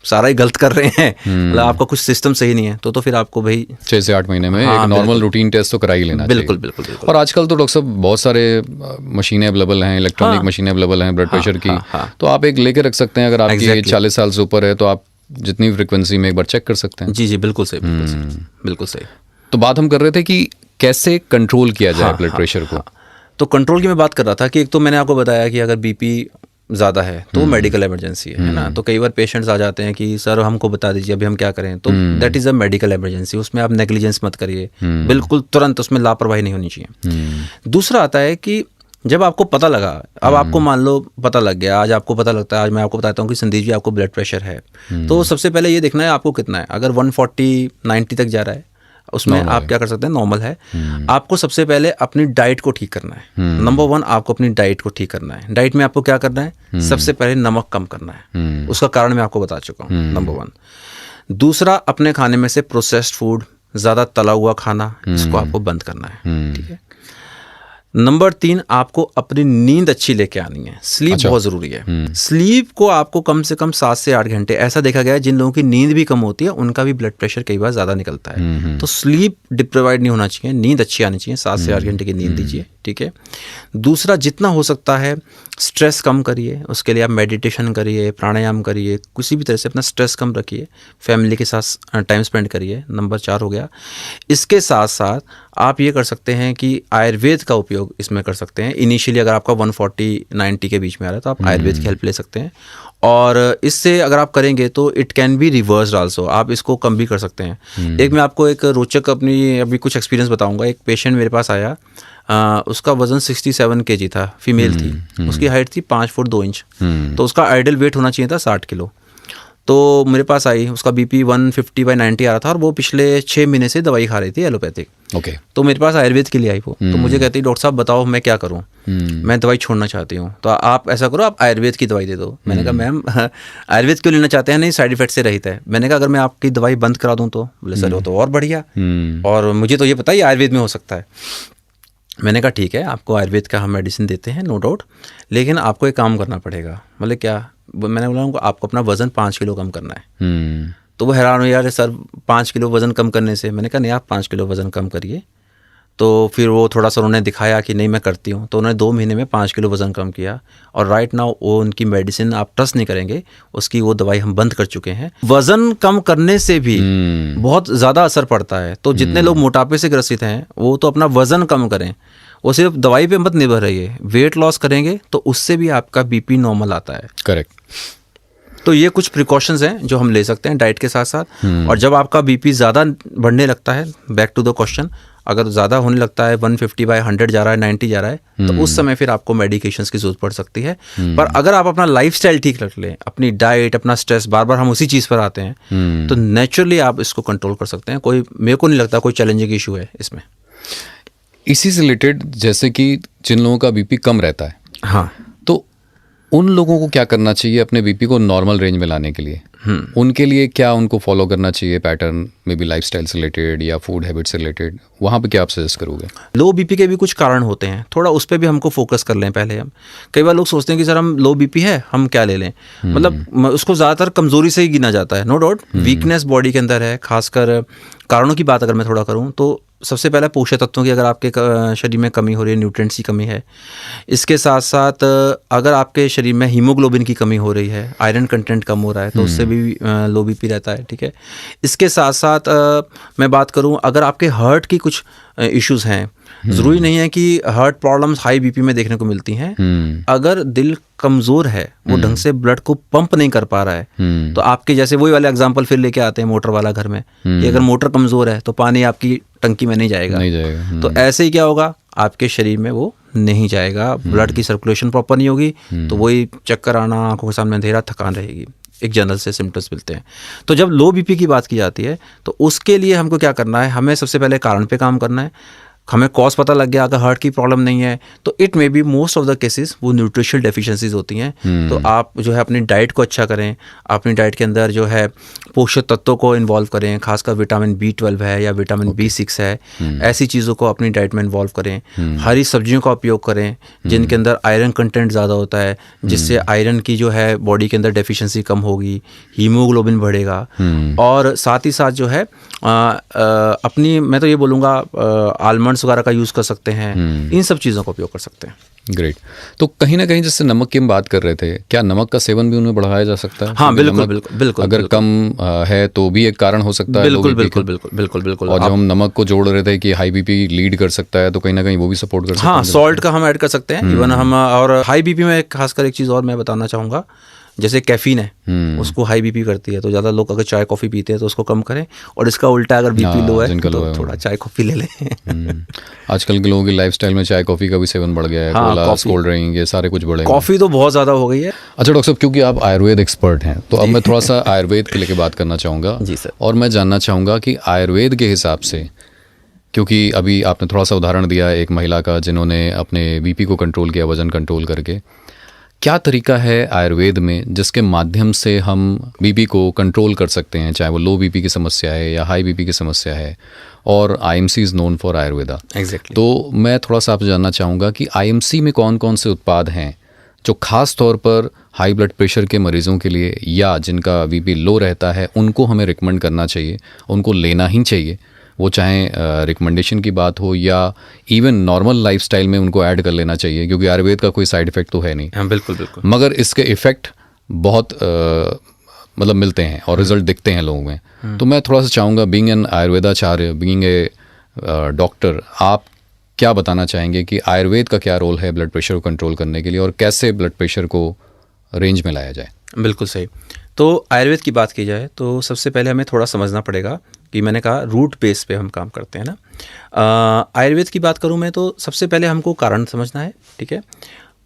सारा ही गलत कर रहे हैं, मतलब आपका कुछ सिस्टम सही नहीं है, तो फिर आपको भाई 6 से 8 महीने में एक नॉर्मल रूटीन टेस्ट तो करा ही लेना चाहिए। बिल्कुल। और आजकल तो डॉक्टर साहब बहुत सारे मशीनें अवेलेबल हैं, इलेक्ट्रॉनिक मशीनें अवेलेबल हैं ब्लड प्रेशर की, तो आप एक लेके रख सकते हैं। अगर आपकी 40 साल से ऊपर है तो आप जितनी फ्रिक्वेंसी में एक बार चेक कर सकते हैं। जी बिल्कुल सही, बिल्कुल सही। तो बात हम कर रहे थे कि कैसे कंट्रोल किया जाए ब्लड प्रेशर को। तो कंट्रोल की मैं बात कर रहा था कि एक तो मैंने आपको बताया कि अगर बीपी ज़्यादा है तो मेडिकल इमरजेंसी है ना। तो कई बार पेशेंट्स आ जाते हैं कि सर हमको बता दीजिए अभी हम क्या करें, तो that is a medical emergency. उसमें आप नेग्लिजेंस मत करिए, बिल्कुल तुरंत उसमें लापरवाही नहीं होनी चाहिए। दूसरा आता है कि जब आपको पता लगा, अब आपको मान लो पता लग गया, आज आपको पता लगता है, आज मैं आपको बताता हूँ कि संदीप जी आपको ब्लड प्रेशर है, तो सबसे पहले ये देखना है आपको कितना है। अगर 140/90 तक जा रहा है, उसमें आप क्या कर सकते हैं, नॉर्मल है। आपको सबसे पहले अपनी डाइट को ठीक करना है। नंबर 1 आपको अपनी डाइट को ठीक करना है। डाइट में आपको क्या करना है, सबसे पहले नमक कम करना है। उसका कारण मैं आपको बता चुका हूँ, नंबर 1। दूसरा, अपने खाने में से प्रोसेस्ड फूड, ज़्यादा तला हुआ खाना, इसको आपको बंद करना है, ठीक है। नंबर 3, आपको अपनी नींद अच्छी लेके आनी है। स्लीप बहुत ज़रूरी है। स्लीप को आपको कम से कम 7 से 8 घंटे, ऐसा देखा गया है जिन लोगों की नींद भी कम होती है उनका भी ब्लड प्रेशर कई बार ज़्यादा निकलता है। तो स्लीप डिप्राइव्ड नहीं होना चाहिए, नींद अच्छी आनी चाहिए, 7 से 8 घंटे की नींद दीजिए, ठीक है। दूसरा, जितना हो सकता है स्ट्रेस कम करिए। उसके लिए आप मेडिटेशन करिए, प्राणायाम करिए, किसी भी तरह से अपना स्ट्रेस कम रखिए, फैमिली के साथ टाइम स्पेंड करिए। नंबर 4 हो गया। इसके साथ साथ आप ये कर सकते हैं कि आयुर्वेद का उपयोग इसमें कर सकते हैं। इनिशियली अगर आपका 140-90 के बीच में आ रहा है तो आप आयुर्वेद की हेल्प ले सकते हैं, और इससे अगर आप करेंगे तो it can be reversed also, आप इसको कम भी कर सकते हैं। एक मैं आपको एक रोचक अपनी अभी कुछ एक्सपीरियंस बताऊंगा। एक पेशेंट मेरे पास आया, उसका वजन 67 kg था, फीमेल थी, उसकी हाइट थी 5 फुट 2 इंच, तो उसका आइडियल वेट होना चाहिए था 60 किलो। तो मेरे पास आई, उसका बीपी 150/90 आ रहा था और वो पिछले 6 महीने से दवाई खा रही थी एलोपैथिक। ओके। तो मेरे पास आयुर्वेद के लिए आई वो, तो मुझे कहती डॉक्टर साहब बताओ मैं क्या करूँ, मैं दवाई छोड़ना चाहती हूँ, तो आप ऐसा करो आप आयुर्वेद की दवाई दे दो। मैंने कहा मैम आयुर्वेद क्यों लेना चाहते हैं, नहीं साइड इफेक्ट से रहित है। मैंने कहा अगर मैं आपकी दवाई बंद करा दूँ तो? बोले सर वो तो और बढ़िया, और मुझे तो ये पता ही आयुर्वेद में हो सकता है। मैंने कहा ठीक है आपको आयुर्वेद का हम मेडिसिन देते हैं, नो डाउट, लेकिन आपको एक काम करना पड़ेगा। बोले क्या? मैंने बोला उनको आपको अपना वज़न 5 किलो कम करना है। तो वो हैरान हो, यार सर 5 किलो वज़न कम करने से? मैंने कहा नहीं आप 5 किलो वज़न कम करिए। तो फिर वो थोड़ा सा उन्होंने दिखाया कि नहीं मैं करती हूँ, तो उन्होंने 2 महीने में 5 किलो वज़न कम किया, और राइट नाउ वो उनकी मेडिसिन आप ट्रस्ट नहीं करेंगे, उसकी वो दवाई हम बंद कर चुके हैं। वज़न कम करने से भी बहुत ज़्यादा असर पड़ता है। तो जितने लोग मोटापे से ग्रसित हैं वो तो अपना वज़न कम करें, वो सिर्फ दवाई पे मत निर्भर रहिए, वेट लॉस करेंगे तो उससे भी आपका बीपी नॉर्मल आता है। करेक्ट। तो ये कुछ प्रिकॉशंस हैं जो हम ले सकते हैं डाइट के साथ साथ। और जब आपका बीपी ज़्यादा बढ़ने लगता है, बैक टू द क्वेश्चन, अगर ज़्यादा होने लगता है 150/100 जा रहा है, 90 जा रहा है, तो उस समय फिर आपको मेडिकेशंस की जरूरत पड़ सकती है। पर अगर आप अपना लाइफस्टाइल ठीक रख लें, अपनी डाइट, अपना स्ट्रेस, बार बार हम उसी चीज़ पर आते हैं, तो नेचुरली आप इसको कंट्रोल कर सकते हैं। कोई, मेरे को नहीं लगता कोई चैलेंजिंग इशू है इसमें। इसी से रिलेटेड, जैसे कि जिन लोगों का बीपी कम रहता है, हाँ, तो उन लोगों को क्या करना चाहिए अपने बीपी को नॉर्मल रेंज में लाने के लिए? उनके लिए क्या उनको फॉलो करना चाहिए पैटर्न, मे बी लाइफस्टाइल से रिलेटेड या फूड हैबिट से रिलेटेड? वहाँ पे क्या आप सजेस्ट करोगे? लो बीपी के भी कुछ कारण होते हैं, थोड़ा उस पर भी हमको फोकस कर लें पहले हम। कई बार लोग सोचते हैं कि सर हम लो बीपी है, हम क्या ले लें, मतलब उसको ज़्यादातर कमज़ोरी से ही गिना जाता है। नो डाउट वीकनेस बॉडी के अंदर है। खासकर कारणों की बात अगर मैं थोड़ा करूँ तो सबसे पहले पोषक तत्वों की अगर आपके शरीर में कमी हो रही है, न्यूट्रिएंट्स की कमी है। इसके साथ साथ अगर आपके शरीर में हीमोग्लोबिन की कमी हो रही है, आयरन कंटेंट कम हो रहा है, तो उससे भी लो बीपी रहता है। ठीक है। इसके साथ साथ मैं बात करूं, अगर आपके हार्ट की कुछ इश्यूज हैं, ज़रूरी नहीं है कि हार्ट प्रॉब्लम्स हाई बीपी में देखने को मिलती हैं। अगर दिल कमज़ोर है, वो ढंग से ब्लड को पंप नहीं कर पा रहा है, तो आपके जैसे वही वाले एग्जांपल फिर लेके आते हैं मोटर वाला घर में, कि अगर मोटर कमज़ोर है तो पानी आपकी टंकी में नहीं जाएगा। तो ऐसे ही क्या होगा, आपके शरीर में वो नहीं जाएगा, ब्लड की सर्कुलेशन प्रॉपर नहीं होगी, तो वही चक्कर आना, आंखों के सामने अंधेरा, थकान रहेगी, एक जनरल से सिम्टम्स मिलते हैं। तो जब लो बीपी की बात की जाती है तो उसके लिए हमको क्या करना है, हमें सबसे पहले कारण पे काम करना है। हमें कॉज पता लग गया, अगर हार्ट की प्रॉब्लम नहीं है तो it may be most of the cases वो न्यूट्रिशनल डेफिशिएंसीज होती हैं। तो आप जो है अपनी डाइट को अच्छा करें, अपनी डाइट के अंदर जो है पोषक तत्वों को इन्वॉल्व करें, खासकर विटामिन B12 है या विटामिन B6 है, ऐसी चीज़ों को अपनी डाइट में इन्वॉल्व करें। हरी सब्जियों का उपयोग करें जिनके अंदर आयरन कंटेंट ज़्यादा होता है, जिससे आयरन की जो है बॉडी के अंदर डेफिशिएंसी कम होगी, हीमोग्लोबिन बढ़ेगा। और साथ ही साथ जो है अपनी, मैं तो ये बोलूँगा आलमंड्स वगैरह का यूज़ कर सकते हैं, इन सब चीज़ों का उपयोग कर सकते हैं। ग्रेट। तो कहीं ना कहीं जैसे नमक की हम बात कर रहे थे, क्या नमक का सेवन भी उनमें बढ़ाया जा सकता है? हाँ बिल्कुल अगर कम है तो भी एक कारण हो सकता है। बिल्कुल। और जब हम नमक को जोड़ रहे थे कि हाई बीपी लीड कर सकता है, तो कहीं ना कहीं वो भी सपोर्ट कर सकता है। हाँ, सॉल्ट का हम ऐड कर सकते हैं इवन हम। और हाई बीपी में खासकर एक चीज़ और मैं बताना चाहूँगा, जैसे कैफीन है, उसको हाई बीपी करती है, तो ज़्यादा लोग अगर चाय कॉफ़ी पीते हैं तो उसको कम करें, और इसका उल्टा अगर बीपी लो है तो थोड़ा चाय कॉफ़ी ले लें। आजकल के लोगों की लाइफस्टाइल में चाय कॉफ़ी का भी सेवन बढ़ गया है। हाँ, कोल्ड ड्रिंक, ये सारे कुछ बढ़े। कॉफ़ी तो बहुत ज़्यादा हो गई है। अच्छा डॉक्टर साहब, क्योंकि आप आयुर्वेद एक्सपर्ट हैं, तो अब मैं थोड़ा सा आयुर्वेद के लेके बात करना चाहूँगा। जी सर। और मैं जानना चाहूँगा कि आयुर्वेद के हिसाब से, क्योंकि अभी आपने थोड़ा सा उदाहरण दिया एक महिला का जिन्होंने अपने बीपी को कंट्रोल किया, वजन कंट्रोल करके, क्या तरीका है आयुर्वेद में जिसके माध्यम से हम बीपी को कंट्रोल कर सकते हैं, चाहे वो लो बीपी की समस्या है या हाई बीपी की समस्या है? और IMC is known for Ayurveda. Exactly. तो मैं थोड़ा सा आपसे जानना चाहूँगा कि IMC में कौन कौन से उत्पाद हैं जो खास तौर पर हाई ब्लड प्रेशर के मरीज़ों के लिए या जिनका बीपी लो रहता है उनको हमें रिकमेंड करना चाहिए, उनको लेना ही चाहिए, वो चाहे रिकमेंडेशन की बात हो या इवन नॉर्मल लाइफस्टाइल में उनको ऐड कर लेना चाहिए, क्योंकि आयुर्वेद का कोई साइड इफ़ेक्ट तो है नहीं। हाँ बिल्कुल, मगर इसके इफ़ेक्ट बहुत मतलब मिलते हैं और रिजल्ट दिखते हैं लोगों में। तो मैं थोड़ा सा चाहूँगा, बीइंग एन आयुर्वेदाचार्य, बीइंग ए डॉक्टर, आप क्या बताना चाहेंगे कि आयुर्वेद का क्या रोल है ब्लड प्रेशर को कंट्रोल करने के लिए, और कैसे ब्लड प्रेशर को रेंज में लाया जाए? बिल्कुल सही। तो आयुर्वेद की बात की जाए तो सबसे पहले हमें थोड़ा समझना पड़ेगा कि मैंने कहा रूट बेस पे हम काम करते हैं ना। आयुर्वेद की बात करूं मैं तो सबसे पहले हमको कारण समझना है, ठीक है,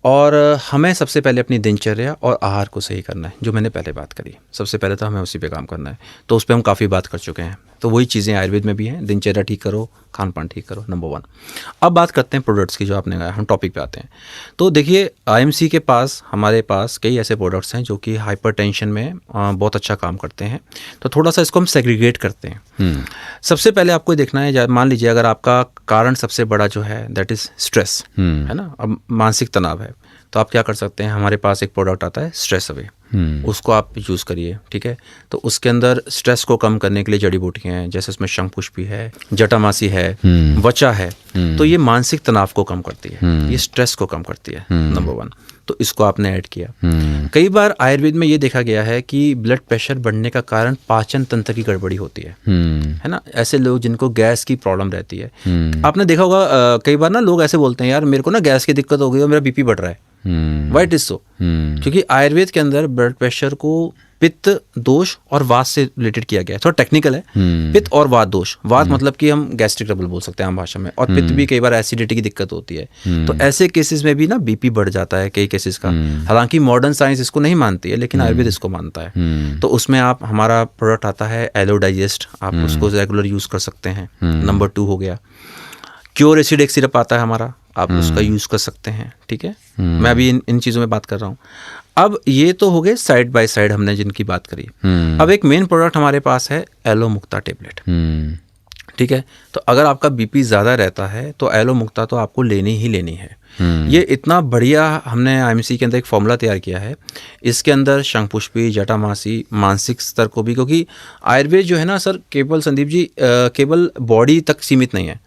और हमें सबसे पहले अपनी दिनचर्या और आहार को सही करना है, जो मैंने पहले बात करी। सबसे पहले तो हमें उसी पे काम करना है, तो उस पर हम काफ़ी बात कर चुके हैं। तो वही चीज़ें आयुर्वेद में भी हैं, दिनचर्या ठीक करो, खान पान ठीक करो, नंबर 1। अब बात करते हैं प्रोडक्ट्स की, जो आपने कहा, हम टॉपिक पे आते हैं। तो देखिए आईएमसी के पास, हमारे पास कई ऐसे प्रोडक्ट्स हैं जो कि हाइपरटेंशन में बहुत अच्छा काम करते हैं। तो थोड़ा सा इसको हम सेग्रीगेट करते हैं। सबसे पहले आपको देखना है, मान लीजिए अगर आपका कारण सबसे बड़ा जो है दैट इज़ स्ट्रेस, है ना, अब मानसिक तनाव है, तो आप क्या कर सकते हैं, हमारे पास एक प्रोडक्ट आता है स्ट्रेस अवे, उसको आप यूज़ करिए, ठीक है। तो उसके अंदर स्ट्रेस को कम करने के लिए जड़ी बूटियाँ हैं, जैसे उसमें शंखपुष्पी है, जटामासी है, वचा है, तो ये मानसिक तनाव को कम करती है, ये स्ट्रेस को कम करती है, नंबर 1। तो इसको आपने ऐड किया। कई बार आयुर्वेद में ये देखा गया है कि ब्लड प्रेशर बढ़ने का कारण पाचन तंत्र की गड़बड़ी होती है ना। ऐसे लोग जिनको गैस की प्रॉब्लम रहती है, आपने देखा होगा कई बार ना लोग ऐसे बोलते हैं, यार मेरे को ना गैस की दिक्कत हो गई और मेरा बीपी बढ़ रहा है। Why it is so? क्योंकि आयुर्वेद के अंदर ब्लड प्रेशर को पित्त दोष और वात से रिलेटेड किया गया है। थोड़ा टेक्निकल है, पित्त और वात दोष। वात मतलब कि हम गैस्ट्रिक ट्रबल बोल सकते हैं आम भाषा में, और पित्त भी कई बार एसिडिटी की दिक्कत होती है। तो ऐसे केसेस में भी ना बीपी बढ़ जाता है कई केसेस का। हालांकि मॉडर्न साइंस इसको नहीं मानती है, लेकिन आयुर्वेद इसको मानता है। तो उसमें आप, हमारा प्रोडक्ट आता है एलो डाइजेस्ट, आप उसको रेगुलर यूज कर सकते हैं। नंबर 2 हो गया क्योर एसिड, एक सिरप आता है हमारा, आप उसका यूज कर सकते हैं, ठीक है। मैं अभी इन चीज़ों में बात कर रहा हूँ। अब ये तो हो गए साइड बाय साइड हमने जिनकी बात करी। अब एक मेन प्रोडक्ट हमारे पास है एलो मुक्ता टेबलेट, ठीक है। तो अगर आपका बीपी ज़्यादा रहता है तो एलो मुक्ता तो आपको लेनी ही लेनी है। ये इतना बढ़िया हमने आईएमसी के अंदर एक फॉर्मूला तैयार किया है। इसके अंदर शंखपुष्पी, जटामासी, मानसिक स्तर को भी, क्योंकि आयुर्वेद जो है ना सर, केवल संदीप जी केवल बॉडी तक सीमित नहीं है।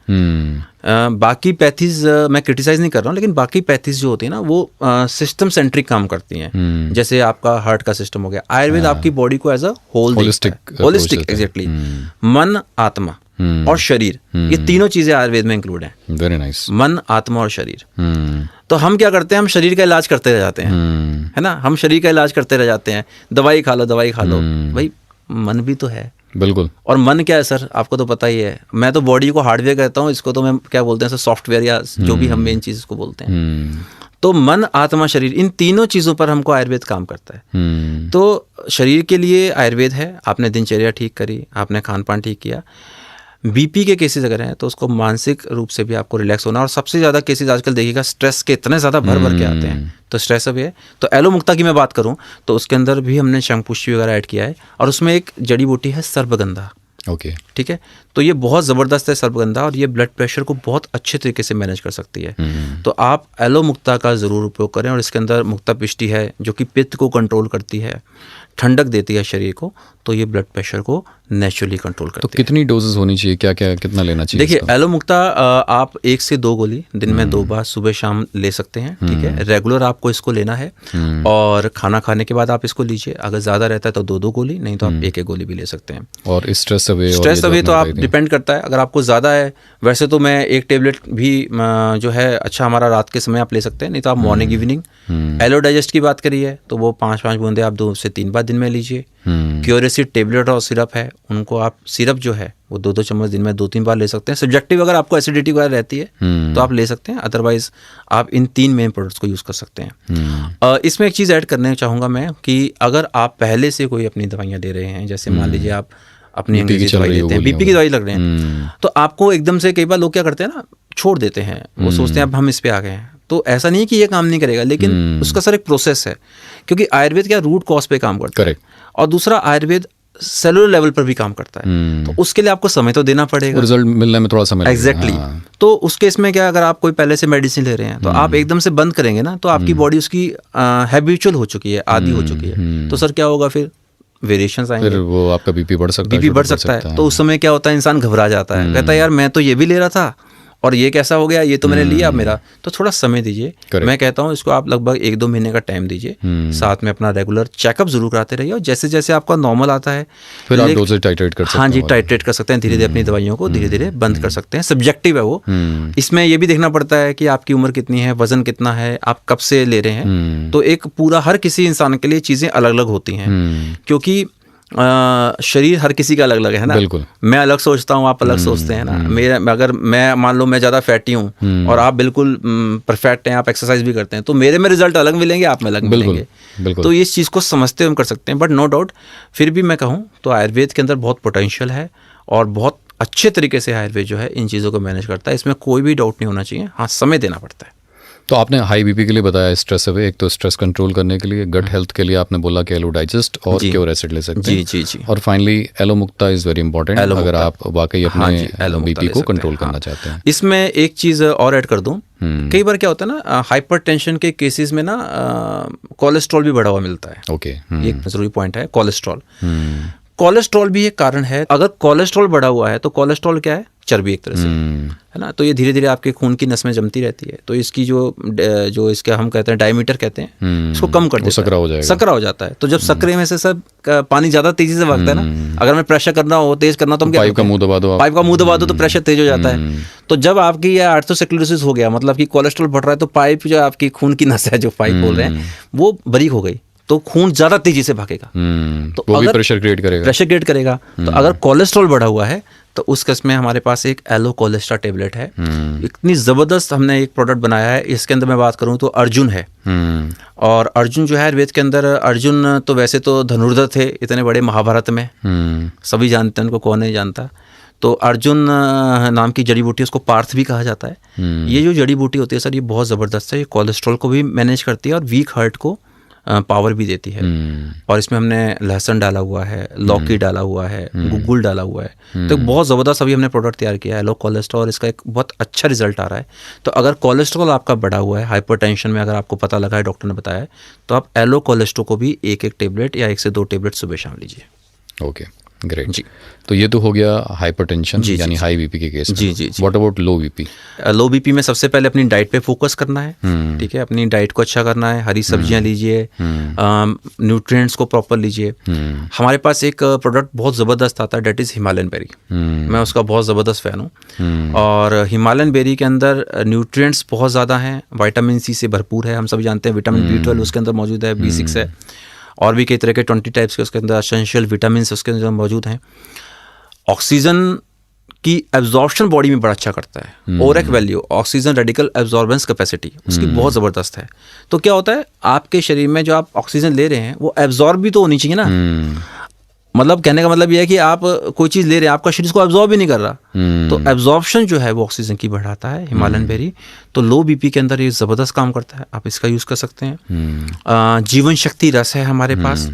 बाकी पैथीज मैं क्रिटिसाइज नहीं कर रहा हूँ, लेकिन बाकी पैथीज जो होती है ना वो सिस्टम सेंट्रिक काम करती हैं। जैसे आपका हार्ट का सिस्टम हो गया, आयुर्वेद आपकी बॉडी को एज अ होलिस्टिक एग्जैक्टली, मन, आत्मा और शरीर, ये तीनों चीजें आयुर्वेद में इंक्लूड हैं। Very nice. मन, आत्मा और शरीर। तो हम क्या करते हैं, हम शरीर का इलाज करते रह जाते हैं, है ना। हम शरीर का इलाज करते रह जाते हैं, दवाई खा लो, दवाई खा लो। भाई मन भी तो है। बिल्कुल। और मन क्या है सर, आपको तो पता ही है। मैं तो बॉडी को हार्डवेयर कहता हूँ, इसको तो मैं क्या बोलते हैं सॉफ्टवेयर, या जो भी हम मेन चीज इसको बोलते हैं। तो मन, आत्मा, शरीर, इन तीनों चीज़ों पर हमको आयुर्वेद काम करता है। तो शरीर के लिए आयुर्वेद है। आपने दिनचर्या ठीक करी, आपने खान पान ठीक किया। बीपी के केसेस अगर हैं तो उसको मानसिक रूप से भी आपको रिलैक्स होना। और सबसे ज़्यादा केसेस आजकल देखिएगा स्ट्रेस के इतने ज़्यादा भर के आते हैं, तो स्ट्रेस अब है। तो एलो मुक्ता की मैं बात करूं तो उसके अंदर भी हमने शंखपुष्पी वगैरह ऐड किया है, और उसमें एक जड़ी बूटी है सर्पगंधा। ओके, ठीक है। तो ये बहुत ज़बरदस्त है सर्पगंधा, और ये ब्लड प्रेशर को बहुत अच्छे तरीके से मैनेज कर सकती है। तो आप एलो मुक्ता का ज़रूर उपयोग करें। और इसके अंदर मुक्ता पिष्टी है जो कि पित्त को कंट्रोल करती है, ठंडक देती है शरीर को, तो ये ब्लड प्रेशर को नेचुरली कंट्रोल करती है। तो कितनी डोजेस होनी चाहिए, क्या क्या कितना लेना चाहिए? देखिए एलो मुक्ता आप 1 से 2 गोली दिन में 2 बार सुबह शाम ले सकते हैं, ठीक है। रेगुलर आपको इसको लेना है, और खाना खाने के बाद आप इसको लीजिए। अगर ज़्यादा रहता है तो 2-2 गोली, नहीं तो आप 1-1 गोली भी ले सकते हैं। और स्ट्रेस अवे तो आप डिपेंड करता है, अगर आपको ज़्यादा है। वैसे तो मैं 1 टेबलेट भी जो है अच्छा हमारा रात के समय आप ले सकते हैं, नहीं तो आप मॉर्निंग इवनिंग। एलो डाइजेस्ट की बात करिए तो वो 5-5 बूंदे आप 2 से 3 बार दिन में लीजिए। क्योर एसिड टेबलेट और सिरप है, उनको आप सिरप जो है वो 2-2 चम्मच दिन में 2-3 बार ले सकते हैं। सब्जेक्टिव अगर आपको एसिडिटी वगैरह रहती है तो आप ले सकते हैं, अदरवाइज आप इन 3 मेन प्रोडक्ट्स को यूज़ कर सकते हैं। इसमें एक चीज़ ऐड करना चाहूँगा मैं कि अगर आप पहले से कोई अपनी दवाइयाँ ले रहे हैं, जैसे मान लीजिए आप अपनी अंग्रेजी दवाई लेते हैं, बीपी की दवाई लग रहे हैं, तो आपको एकदम से कई बार लोग क्या करते हैं ना, छोड़ देते हैं। वो सोचते हैं अब हम इस पे आ गए हैं। तो ऐसा नहीं है कि ये काम नहीं करेगा, लेकिन उसका सर एक प्रोसेस है, क्योंकि आयुर्वेद क्या रूट कॉज पे काम करता है, और दूसरा आयुर्वेद सेलुलर लेवल पर भी काम करता है। तो उसके लिए आपको समय तो देना पड़ेगा, रिजल्ट मिलने में थोड़ा समय एग्जैक्टली। तो उस केस में क्या, अगर आप कोई पहले से मेडिसिन ले रहे हैं तो आप एकदम से बंद करेंगे ना, तो आपकी बॉडी उसकी हैबिचुअल हो चुकी है, आदी हो चुकी है। तो सर क्या होगा, फिर वेरिएशंस आएंगे, फिर वो आपका बीपी बढ़ सकता है। तो उस समय क्या होता है, इंसान घबरा जाता है, कहता है यार मैं तो ये भी ले रहा था और ये कैसा हो गया, ये तो मैंने लिया मेरा। तो थोड़ा समय दीजिए। मैं कहता हूँ इसको आप लगभग 1-2 महीने का टाइम दीजिए। साथ में अपना रेगुलर चेकअप जरूर कराते रहिए, और जैसे जैसे आपका नॉर्मल आता है फिर आप डोजेज टाइट्रेट कर सकते हैं। हाँ जी, टाइट्रेट कर सकते हैं धीरे धीरे, अपनी दवाइयों को धीरे धीरे बंद कर सकते हैं। सब्जेक्टिव है वो। इसमें ये भी देखना पड़ता है कि आपकी उम्र कितनी है, वजन कितना है, आप कब से ले रहे हैं। तो एक पूरा हर किसी इंसान के लिए चीज़ें अलग अलग होती हैं, क्योंकि शरीर हर किसी का अलग अलग है ना। बिल्कुल। मैं अलग सोचता हूँ, आप अलग सोचते हैं ना। मेरा अगर मैं मान लो मैं ज़्यादा फैटी हूँ और आप बिल्कुल परफेक्ट हैं, आप एक्सरसाइज भी करते हैं, तो मेरे में रिजल्ट अलग मिलेंगे, आप में अलग मिलेंगे। बिल्कुल। तो इस चीज़ को समझते हुए हम कर सकते हैं। बट नो डाउट फिर भी मैं कहूँ तो आयुर्वेद के अंदर बहुत पोटेंशियल है और बहुत अच्छे तरीके से आयुर्वेद जो है इन चीज़ों को मैनेज करता है। इसमें कोई भी डाउट नहीं होना चाहिए। हाँ, समय देना पड़ता है। तो आपने हाई बीपी के लिए बताया स्ट्रेस अवे, एक तो स्ट्रेस कंट्रोल करने के लिए, गट हेल्थ के लिए आपने बोला कि एलो डाइजेस्ट और क्योर एसिड ले सकते हैं। जी। और finally aloe Mukta is very important अगर आप वाकई अपने बीपी को कंट्रोल करना चाहते हैं। इसमें एक चीज़ और ऐड कर दूं, कई बार क्या होता है ना, हाइपरटेंशन के केसेस में ना कोलेस्ट्रॉल भी बढ़ा हुआ मिलता है। ओके। ये एक जरूरी पॉइंट है, कोलेस्ट्रॉल। कोलेस्ट्रॉल भी एक कारण है। अगर कोलेस्ट्रॉल बढ़ा हुआ है तो कोलेस्ट्रॉल क्या है? चर्बी एक तरह से, है ना। तो ये धीरे धीरे आपके खून की नस में जमती रहती है। तो इसकी जो इसका हम कहते हैं डायमीटर कहते हैं, इसको कम कर देता है, सकरा हो जाएगा। सकरा हो जाता है। तो जब सकरे में से सब पानी ज़्यादा तेजी से भागता है ना, अगर मैं प्रेशर करना हो, तेज करना, तो हम क्या पाइप का मुंह दबा दो, पाइप का मुंह दबा दो तो प्रेशर तेज हो जाता है। तो जब आपकी यह आर्थरोस्क्लेरोसिस हो गया, मतलब कि कोलेस्ट्रॉल बढ़ रहा है, तो पाइप जो आपकी खून की नस है, जो पाइप बोल रहे हैं, वो बारीक हो गई, तो खून ज्यादा तेजी से भागेगा, तो वो भी प्रेशर क्रिएट करेगा। तो अगर कोलेस्ट्रॉल बढ़ा हुआ है तो उस केस में हमारे पास एक एलो कोलेस्ट्रा टेबलेट है। इतनी ज़बरदस्त हमने एक प्रोडक्ट बनाया है। इसके अंदर मैं बात करूं तो अर्जुन है। और अर्जुन जो है आयुर्वेद के अंदर, अर्जुन तो वैसे तो धनुर्धर थे इतने बड़े महाभारत में, सभी जानते हैं उनको, कौन नहीं जानता। तो अर्जुन नाम की जड़ी बूटी, उसको पार्थ भी कहा जाता है। ये जो जड़ी बूटी होती है सर, ये बहुत ज़बरदस्त है। ये कोलेस्ट्रॉल को भी मैनेज करती है और वीक हार्ट को पावर भी देती है। और इसमें हमने लहसुन डाला हुआ है, लौकी डाला हुआ है, गुग्गुल डाला हुआ है। तो बहुत ज़बरदस्त अभी हमने प्रोडक्ट तैयार किया है लो कोलेस्ट्रॉल, और इसका एक बहुत अच्छा रिजल्ट आ रहा है। तो अगर कोलेस्ट्रॉल आपका बढ़ा हुआ है, हाइपरटेंशन में अगर आपको पता लगा है, डॉक्टर ने बताया है, तो आप एलो कोलेस्ट्रॉल को भी एक टेबलेट या 1 से 2 टेबलेट सुबह शाम लीजिए। ओके, ग्रेट जी। तो ये तो हो गया हाइपरटेंशन यानी हाई बीपी के केस में। जी। What about low BP? Low BP में सबसे पहले अपनी डाइट पे फोकस करना है। ठीक है, अपनी डाइट को अच्छा करना है, हरी सब्जियां लीजिए, न्यूट्रिएंट्स को प्रॉपर लीजिए। हमारे पास एक प्रोडक्ट बहुत ज़बरदस्त आता है, डेट इज़ हिमालयन बेरी। मैं उसका बहुत ज़बरदस्त फ़ैन हूँ। और हिमालयन बेरी के अंदर न्यूट्रिएंट्स बहुत ज़्यादा हैं, विटामिन सी से भरपूर है। हम सब जानते हैं विटामिन B12 उसके अंदर मौजूद है, B6 है, और भी कई तरह के 20 टाइप्स के उसके अंदर एसेंशियल विटामिन उसके अंदर मौजूद हैं। ऑक्सीजन की एब्जॉर्प्शन बॉडी में बड़ा अच्छा करता है। ORAC value, oxygen radical absorbance capacity, उसकी बहुत ज़बरदस्त है। तो क्या होता है, आपके शरीर में जो आप ऑक्सीजन ले रहे हैं वो एब्जॉर्ब भी तो होनी चाहिए ना। मतलब कहने का मतलब यह है कि आप कोई चीज़ ले रहे हैं, आपका शरीर को एब्जॉर्ब ही नहीं कर रहा, तो एब्जॉर्प्शन जो है वो ऑक्सीजन की बढ़ाता है हिमालयन बेरी। तो लो बीपी के अंदर ये ज़बरदस्त काम करता है, आप इसका यूज़ कर सकते हैं। जीवन शक्ति रस है हमारे पास,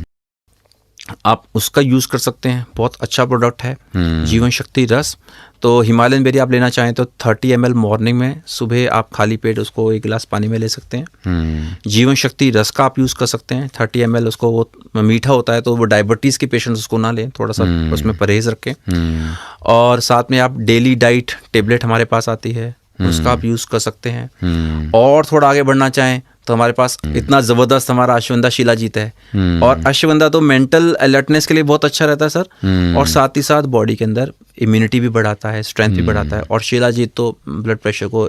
आप उसका यूज़ कर सकते हैं, बहुत अच्छा प्रोडक्ट है जीवन शक्ति रस। तो हिमालयन बेरी आप लेना चाहें तो 30 ml मॉर्निंग में, सुबह आप खाली पेट उसको 1 गिलास पानी में ले सकते हैं। जीवन शक्ति रस का आप यूज़ कर सकते हैं 30 ml। उसको वो मीठा होता है तो वो डायबिटीज़ के पेशेंट्स उसको ना लें, थोड़ा सा उसमें परहेज़ रखें। और साथ में आप डेली डाइट टेबलेट हमारे पास आती है, उसका आप यूज़ कर सकते हैं। और थोड़ा आगे बढ़ना चाहें तो हमारे पास इतना ज़बरदस्त हमारा अश्वगंधा शिलाजीत है। और अश्वगंधा तो मेंटल अलर्टनेस के लिए बहुत अच्छा रहता है सर, और साथ ही साथ बॉडी के अंदर इम्यूनिटी भी बढ़ाता है, स्ट्रेंथ भी बढ़ाता है। और शिलाजीत तो ब्लड प्रेशर को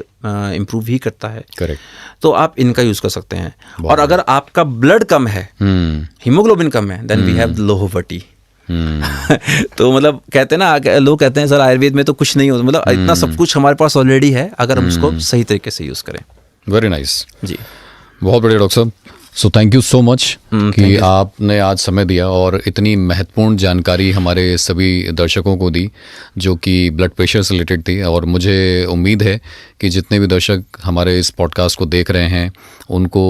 इम्प्रूव ही करता है। करेक्ट। तो आप इनका यूज़ कर सकते हैं। और अगर आपका ब्लड कम है, हीमोग्लोबिन कम है, देन वी हैव लोहोवटी। तो मतलब कहते हैं ना, लोग कहते हैं सर आयुर्वेद में तो कुछ नहीं होता, मतलब इतना सब कुछ हमारे पास ऑलरेडी है अगर हम उसको सही तरीके से यूज़ करें। वेरी नाइस जी, बहुत बढ़िया डॉक्टर साहब। So thank you so much कि आपने आज समय दिया और इतनी महत्वपूर्ण जानकारी हमारे सभी दर्शकों को दी जो कि ब्लड प्रेशर से रिलेटेड थी। और मुझे उम्मीद है कि जितने भी दर्शक हमारे इस पॉडकास्ट को देख रहे हैं उनको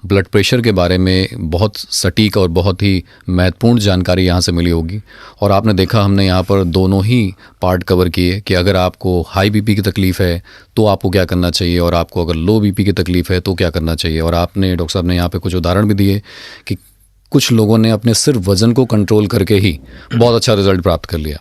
ब्लड प्रेशर के बारे में बहुत सटीक और बहुत ही महत्वपूर्ण जानकारी यहाँ से मिली होगी। और आपने देखा हमने यहाँ पर दोनों ही पार्ट कवर किए कि अगर आपको हाई बीपी की तकलीफ़ है तो आपको क्या करना चाहिए, और आपको अगर लो बीपी की तकलीफ़ है तो क्या करना चाहिए। और आपने डॉक्टर साहब ने यहाँ पे कुछ उदाहरण भी दिए कि कुछ लोगों ने अपने सिर्फ वज़न को कंट्रोल करके ही बहुत अच्छा रिजल्ट प्राप्त कर लिया।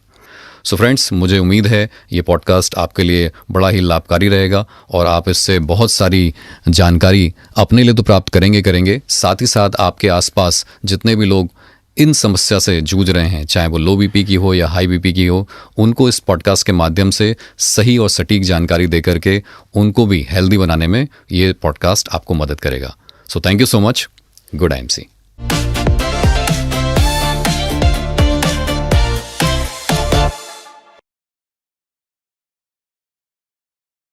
सो फ्रेंड्स, मुझे उम्मीद है ये पॉडकास्ट आपके लिए बड़ा ही लाभकारी रहेगा और आप इससे बहुत सारी जानकारी अपने लिए तो प्राप्त करेंगे, साथ ही साथ आपके आसपास जितने भी लोग इन समस्या से जूझ रहे हैं, चाहे वो लो बीपी की हो या हाई बीपी की हो, उनको इस पॉडकास्ट के माध्यम से सही और सटीक जानकारी दे करके उनको भी हेल्दी बनाने में ये पॉडकास्ट आपको मदद करेगा। So thank you so much. Good IMC।